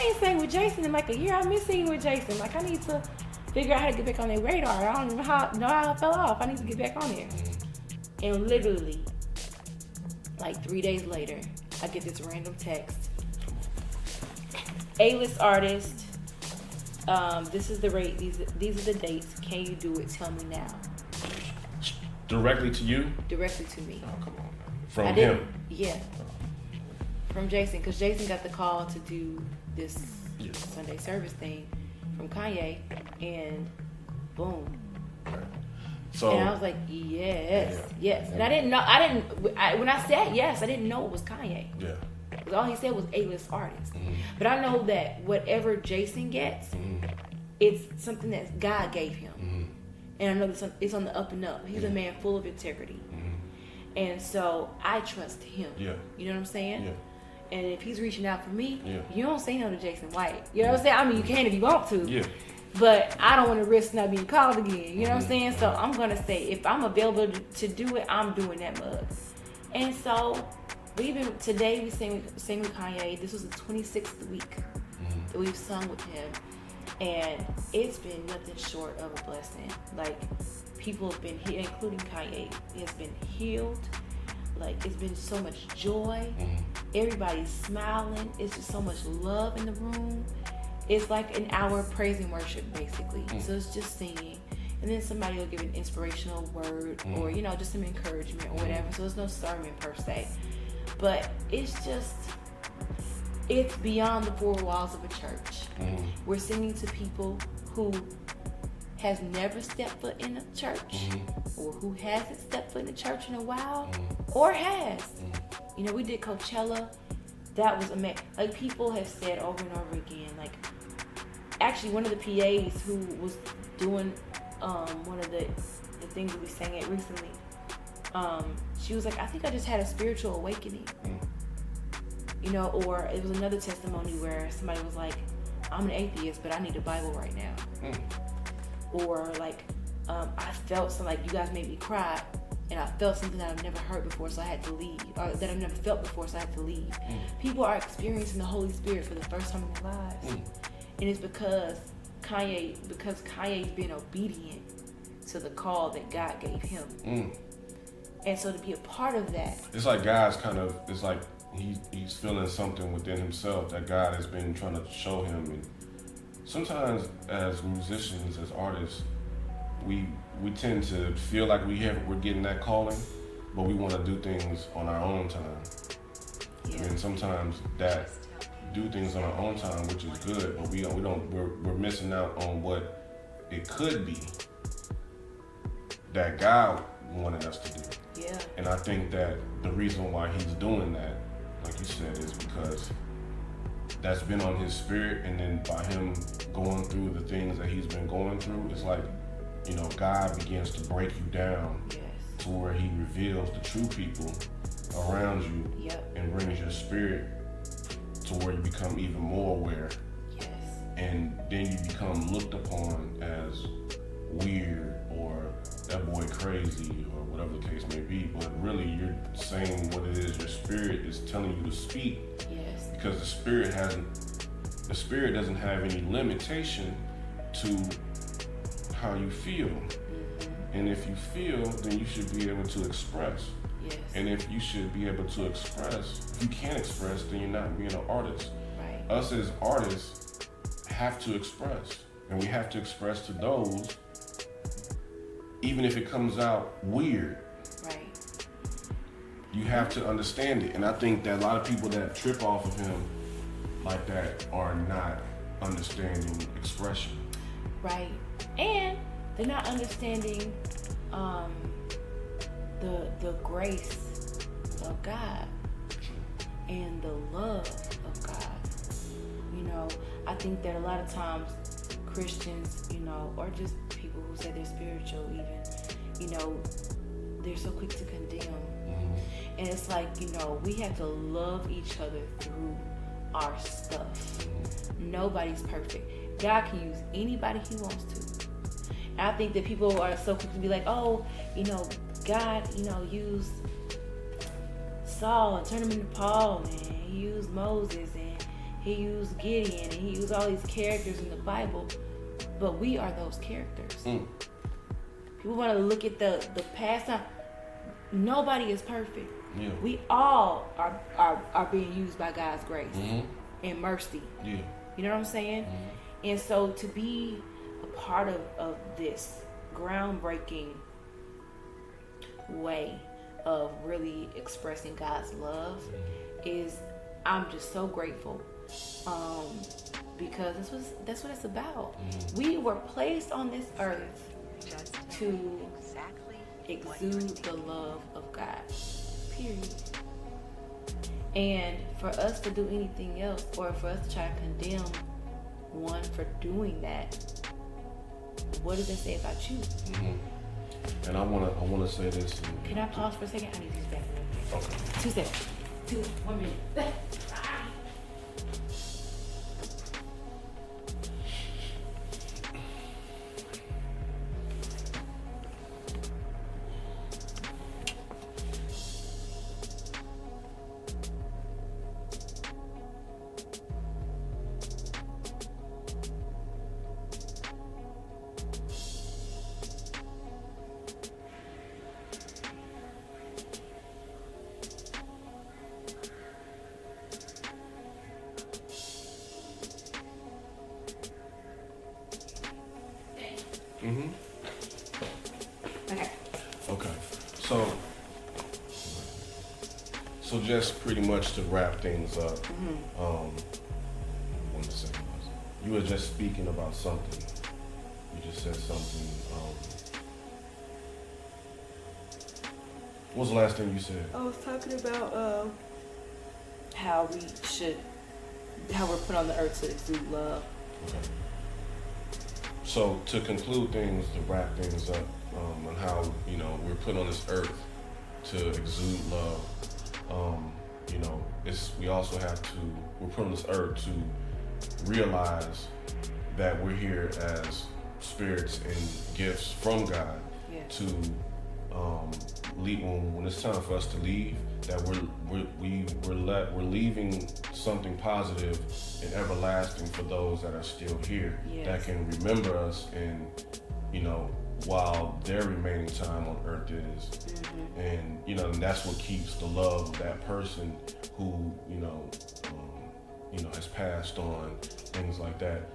ain't sang with Jason in like a year. I miss singing with Jason. Like, I need to figure out how to get back on their radar. I don't even know how I fell off. I need to get back on there. And literally, like 3 days later, I get this random text. A-list artist. This is the rate. These are the dates. Can you do it? Tell me now. Directly to you? Directly to me. Oh, come on. From him? Yeah. From Jason, because Jason got the call to do this Sunday service thing from Kanye, and boom. Okay. So, and I was like, yes. And when I said yes, I didn't know it was Kanye. Yeah. Because all he said was A-list artist. But I know that whatever Jason gets, it's something that God gave him. And I know it's on the up and up. He's a man full of integrity. And so I trust him. Yeah. You know what I'm saying? Yeah. And if he's reaching out for me, you don't say no to Jason White. You know what I'm saying? I mean, you can if you want to. Yeah. But I don't want to risk not being called again. You know what I'm saying? So I'm going to say, if I'm available to do it, I'm doing that mug. And so today we sang with Kanye. This was the 26th week that we've sung with him. And it's been nothing short of a blessing. Like, people have been here, including Kanye, has been healed. Like, it's been so much joy. Everybody's smiling. It's just so much love in the room. It's like an hour of praise and worship, basically. So it's just singing. And then somebody will give an inspirational word or, you know, just some encouragement or whatever. So it's no sermon per se. But it's beyond the four walls of a church. We're singing to people who has never stepped foot in a church or who hasn't stepped foot in a church in a while or has. You know, we did Coachella. That was amazing. Like, people have said over and over again, like, actually one of the PAs who was doing one of the things that we sang at recently, she was like, I think I just had a spiritual awakening. You know, or it was another testimony where somebody was like, I'm an atheist, but I need a Bible right now. Or like, I felt something, like, you guys made me cry, and I felt something that I've never heard before, so I had to leave. Or that I've never felt before, so I had to leave. People are experiencing the Holy Spirit for the first time in their lives. And it's because Kanye's been obedient to the call that God gave him. And so to be a part of that. It's like God's it's like he's feeling something within himself that God has been trying to show him. And sometimes as musicians, as artists, we tend to feel like we're getting that calling, but we want to do things on our own time. Yeah. And sometimes that do things on our own time, which is good, but we're missing out on what it could be that God wanted us to do. Yeah. And I think that the reason why he's doing that, like you said, is because that's been on his spirit, and then by him going through the things that he's been going through, it's like, you know, God begins to break you down to where he reveals the true people around you and brings your spirit to where you become even more aware. And then you become looked upon as weird or that boy crazy or whatever the case may be. But really you're saying what it is your spirit is telling you to speak. Because the spirit doesn't have any limitation to how you feel. And if you feel, then you should be able to express. And if you should be able to express, if you can't express, then you're not being an artist. Us as artists have to express, and we have to express to those, even if it comes out weird. You have to understand it. And I think that a lot of people that trip off of him like that are not understanding expression. And they're not understanding the grace of God and the love of God. You know, I think that a lot of times Christians, you know, or just people who say they're spiritual even, you know, they're so quick to condemn. And it's like, you know, we have to love each other through our stuff. Nobody's perfect. God can use anybody he wants to. And I think that people are so quick to be like, oh, you know, God, you know, used Saul and turned him into Paul, and he used Moses, and he used Gideon, and he used all these characters in the Bible. But we are those characters. People want to look at the past time. Nobody is perfect. We all are being used by God's grace and mercy. You know what I'm saying? And so to be a part of this groundbreaking way of really expressing God's love is, I'm just so grateful. Because that's what it's about. We were placed on this earth to exude the love of God. Period. And for us to do anything else, or for us to try to condemn one for doing that, what does it say about you? And I wanna say this. Can I pause for a second? I need to use that. Okay. 2 seconds. 1 minute. Okay. So just pretty much to wrap things up. One second. You were just speaking about something. You just said something. What was the last thing you said? I was talking about how we're put on the earth to exude love. Okay. So to conclude things, to wrap things up, and how, you know, we're put on this earth to exude love. You know, we're put on this earth to realize that we're here as spirits and gifts from God to leave when it's time for us to leave. That we're leaving something positive and everlasting for those that are still here, that can remember us, and, you know, while their remaining time on earth is, and, you know, and that's what keeps the love of that person who, you know, has passed on, things like that,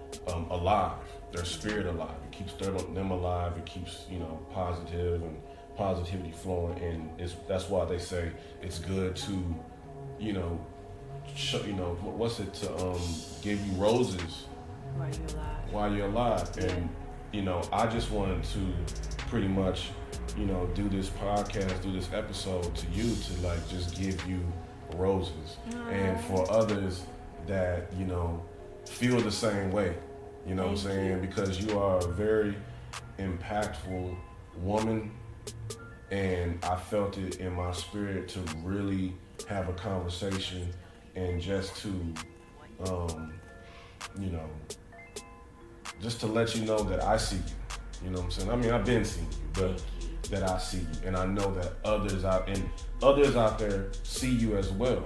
alive, their spirit alive. It keeps them alive. It keeps, you know, positive and positivity flowing, and that's why they say it's good to, you know, to give you roses while you're alive. And, you know, I just wanted to pretty much, you know, do this podcast, do this episode to you, to like just give you roses. And for others that, feel the same way. You know what I'm saying? Because you are a very impactful woman, and I felt it in my spirit to really have a conversation and just to, just to let you know that I see you. You know what I'm saying? I mean, I've been seeing you, but that I see you, and I know that others out there see you as well.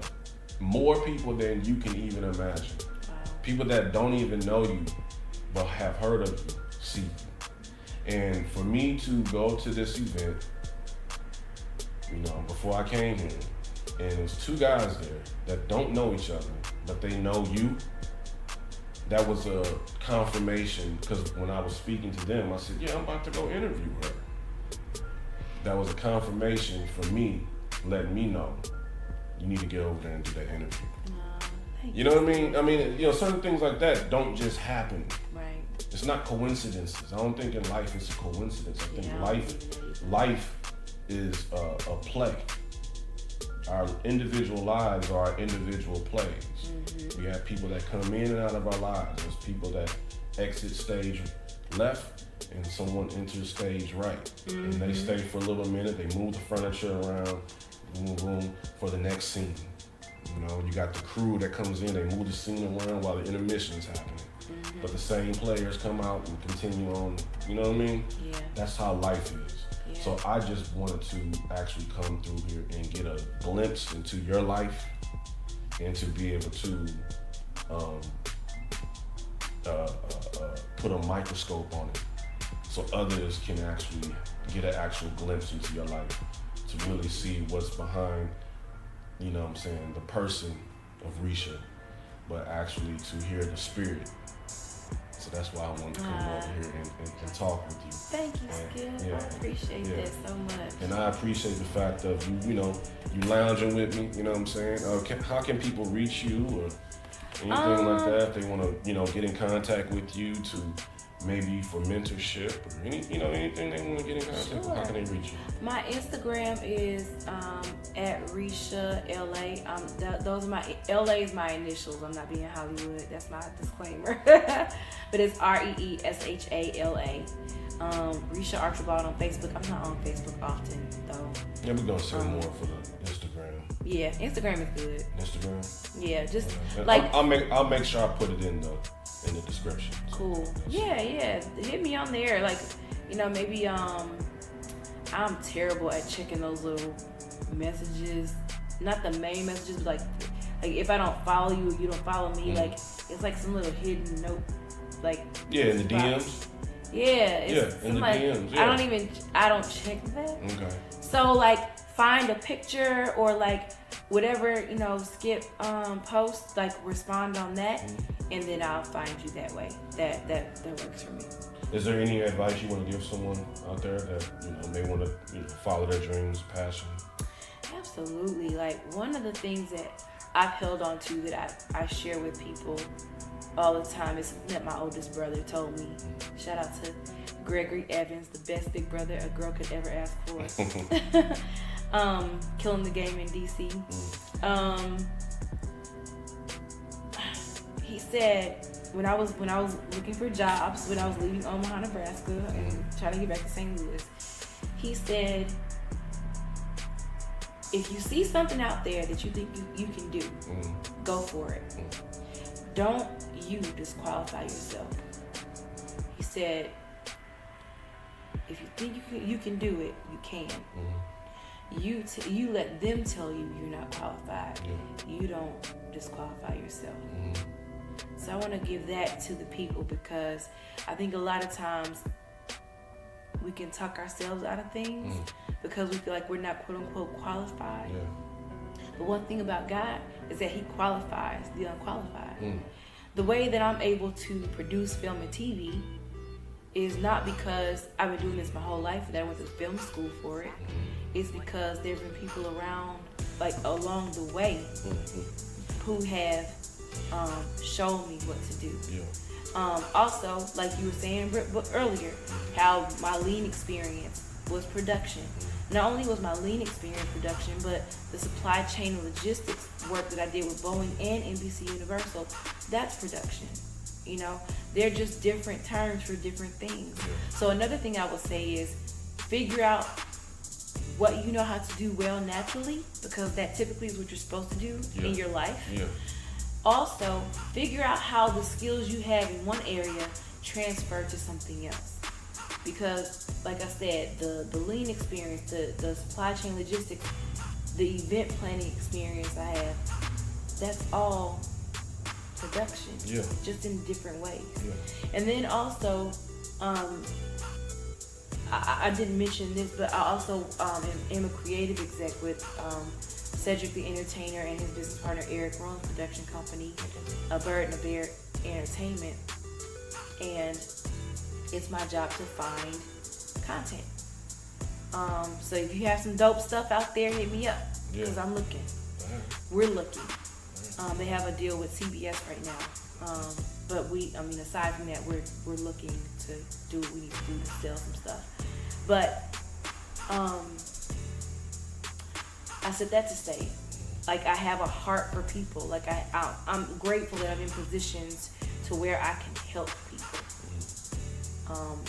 More people than you can even imagine. Wow. People that don't even know you, but have heard of you, see you. And for me to go to this event, before I came here, and there's two guys there that don't know each other, but they know you. That was a confirmation, because when I was speaking to them, I said, yeah, I'm about to go interview her. That was a confirmation for me, letting me know, you need to get over there and do that interview. You know what I mean? I mean, certain things like that don't just happen. Right. It's not coincidences. I don't think in life it's a coincidence. I think life is a play. Our individual lives are our individual plays. Mm-hmm. We have people that come in and out of our lives. There's people that exit stage left and someone enters stage right. Mm-hmm. And they stay for a little minute. They move the furniture around, boom, for the next scene. You got the crew that comes in. They move the scene around while the intermission's happening. Mm-hmm. But the same players come out and continue on. You know what I mean? Yeah. That's how life is. Yeah. So I just wanted to actually come through here and get a glimpse into your life, and to be able to put a microscope on it, so others can actually get an actual glimpse into your life, to really see what's behind, the person of Reesha, but actually to hear the spirit. So that's why I wanted to come over here and talk with you. Thank you, Skip. I appreciate that so much. And I appreciate the fact of you lounging with me. You know what I'm saying? How can people reach you or anything like that? If they want to, get in contact with you to maybe for mentorship or anything they want to get in contact with. How can they reach you? My Instagram is at Reesha LA. Those are my LA is my initials. I'm not being Hollywood. That's my disclaimer. But it's ReeshaLA. Reesha Archibald on Facebook. I'm not on Facebook often though. Yeah, we're gonna say more for the Instagram. Yeah, Instagram is good. Instagram. Yeah, just like I'll make sure I put it in the description. Cool. Yeah. Hit me on there. Like, maybe I'm terrible at checking those little messages. Not the main messages, but like if I don't follow you or you don't follow me, like it's like some little hidden note. Like in the DMs. Yeah. In the DMs. Yeah. I don't check that. Okay. So find a picture or whatever, Skip post, respond on that, and then I'll find you that way. That works for me. Is there any advice you want to give someone out there that may want to follow their dreams, passion? Absolutely. One of the things that I've held on to that I share with people all the time is something that my oldest brother told me. Shout out to Gregory Evans, the best big brother a girl could ever ask for. Killing the game in DC. He said when I was looking for jobs, when I was leaving Omaha, Nebraska, and trying to get back to St. Louis, he said, if you see something out there that you think you can do, go for it. Don't you disqualify yourself. He said, if you think you can do it, you can. You let them tell you you're not qualified. You don't disqualify yourself. So I want to give that to the people, because I think a lot of times we can talk ourselves out of things because we feel like we're not quote unquote qualified. But one thing about God is that He qualifies the unqualified. The way that I'm able to produce film and TV is not because I've been doing this my whole life and I went to film school for it. It's because there's been people around, along the way, who have shown me what to do. Also, like you were saying earlier, how my lean experience was production. not only was my lean experience production, but the supply chain and logistics work that I did with Boeing and NBC Universal, that's production. You know, they're just different terms for different things. Yeah. So another thing I would say is figure out what you know how to do well naturally, because that typically is what you're supposed to do in your life. Yeah. Also, figure out how the skills you have in one area transfer to something else. Because, like I said, the lean experience, the supply chain logistics, the event planning experience I have, that's all production. Yeah. Just in different ways. Yeah. And then also, I didn't mention this, but I also am a creative exec with Cedric the Entertainer and his business partner Eric Rohn's production company, A Bird and a Bear Entertainment. And it's my job to find content. So if you have some dope stuff out there, hit me up, because I'm looking. We're looking. They have a deal with CBS right now. But aside from that, we're looking to do what we need to do to sell some stuff. But I said that to say, like, I have a heart for people. Like, I'm grateful that I'm in positions to where I can help people.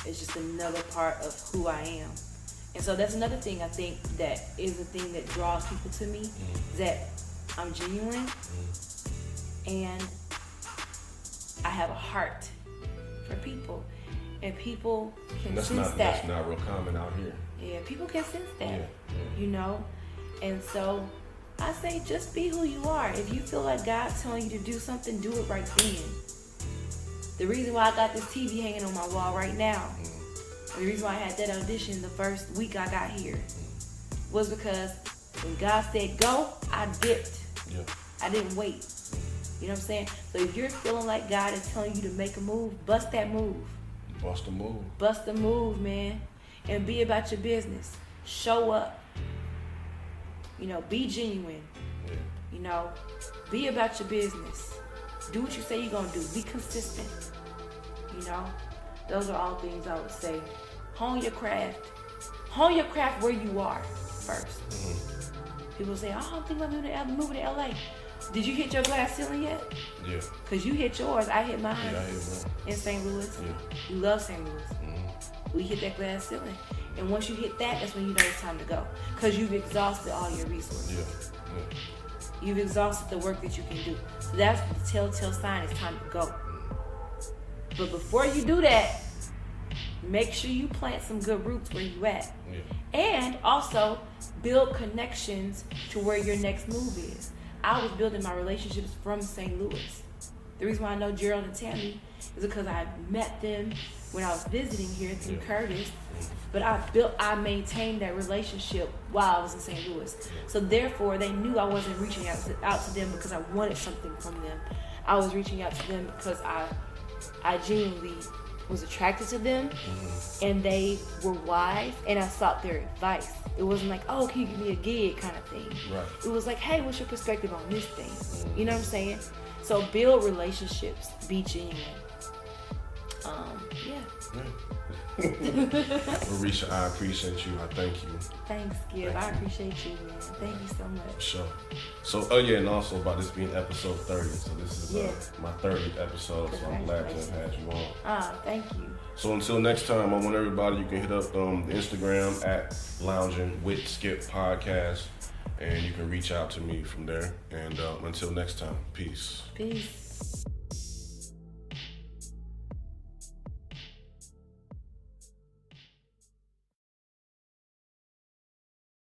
It's just another part of who I am. And so that's another thing I think that is the thing that draws people to me, that I'm genuine and I have a heart for people. And people can sense that. That's not real common out here. Yeah, people can sense that, Yeah. you know? And so I say just be who you are. If you feel like God's telling you to do something, do it right then. The reason why I got this TV hanging on my wall right now, the reason why I had that audition the first week I got here, was because when God said go, I dipped. Yeah. I didn't wait. You know what I'm saying? So if you're feeling like God is telling you to make a move, bust that move. Bust a move. Bust the move, man. And be about your business. Show up. You know, be genuine. Yeah. You know, be about your business. Do what you say you're going to do. Be consistent. You know, those are all things I would say. Hone your craft. Hone your craft where you are first. People say, I don't think I'm moving to LA. Did you hit your glass ceiling yet? Yeah. Because you hit yours. I hit mine Yeah, I hit mine. in St. Louis. Yeah. We love St. Louis. We hit that glass ceiling. And once you hit that, that's when you know it's time to go. Because you've exhausted all your resources. Yeah. You've exhausted the work that you can do. So that's the telltale sign it's time to go. But before you do that, make sure you plant some good roots where you at. Yeah. And also build connections to where your next move is. I was building my relationships from St. Louis. The reason why I know Gerald and Tammy is because I met them when I was visiting here through Curtis. But I maintained that relationship while I was in St. Louis. So therefore, they knew I wasn't reaching out to them because I wanted something from them. I was reaching out to them because I genuinely was attracted to them, and they were wise, and I sought their advice. It wasn't like, oh, can you give me a gig kind of thing. Right. It was like, hey, what's your perspective on this thing? You know what I'm saying? So build relationships. Be genuine. Well, Reesha, I appreciate you. I thank you. Thanks, Skip. I appreciate you, man. Thank you so much. Sure. So, and also about this being episode 30. So this is my 30th episode. So I'm glad to have had you on. Thank you. So until next time, I want everybody, you can hit up the Instagram at Loungin with Skip Podcast, and you can reach out to me from there. And until next time, peace. Peace.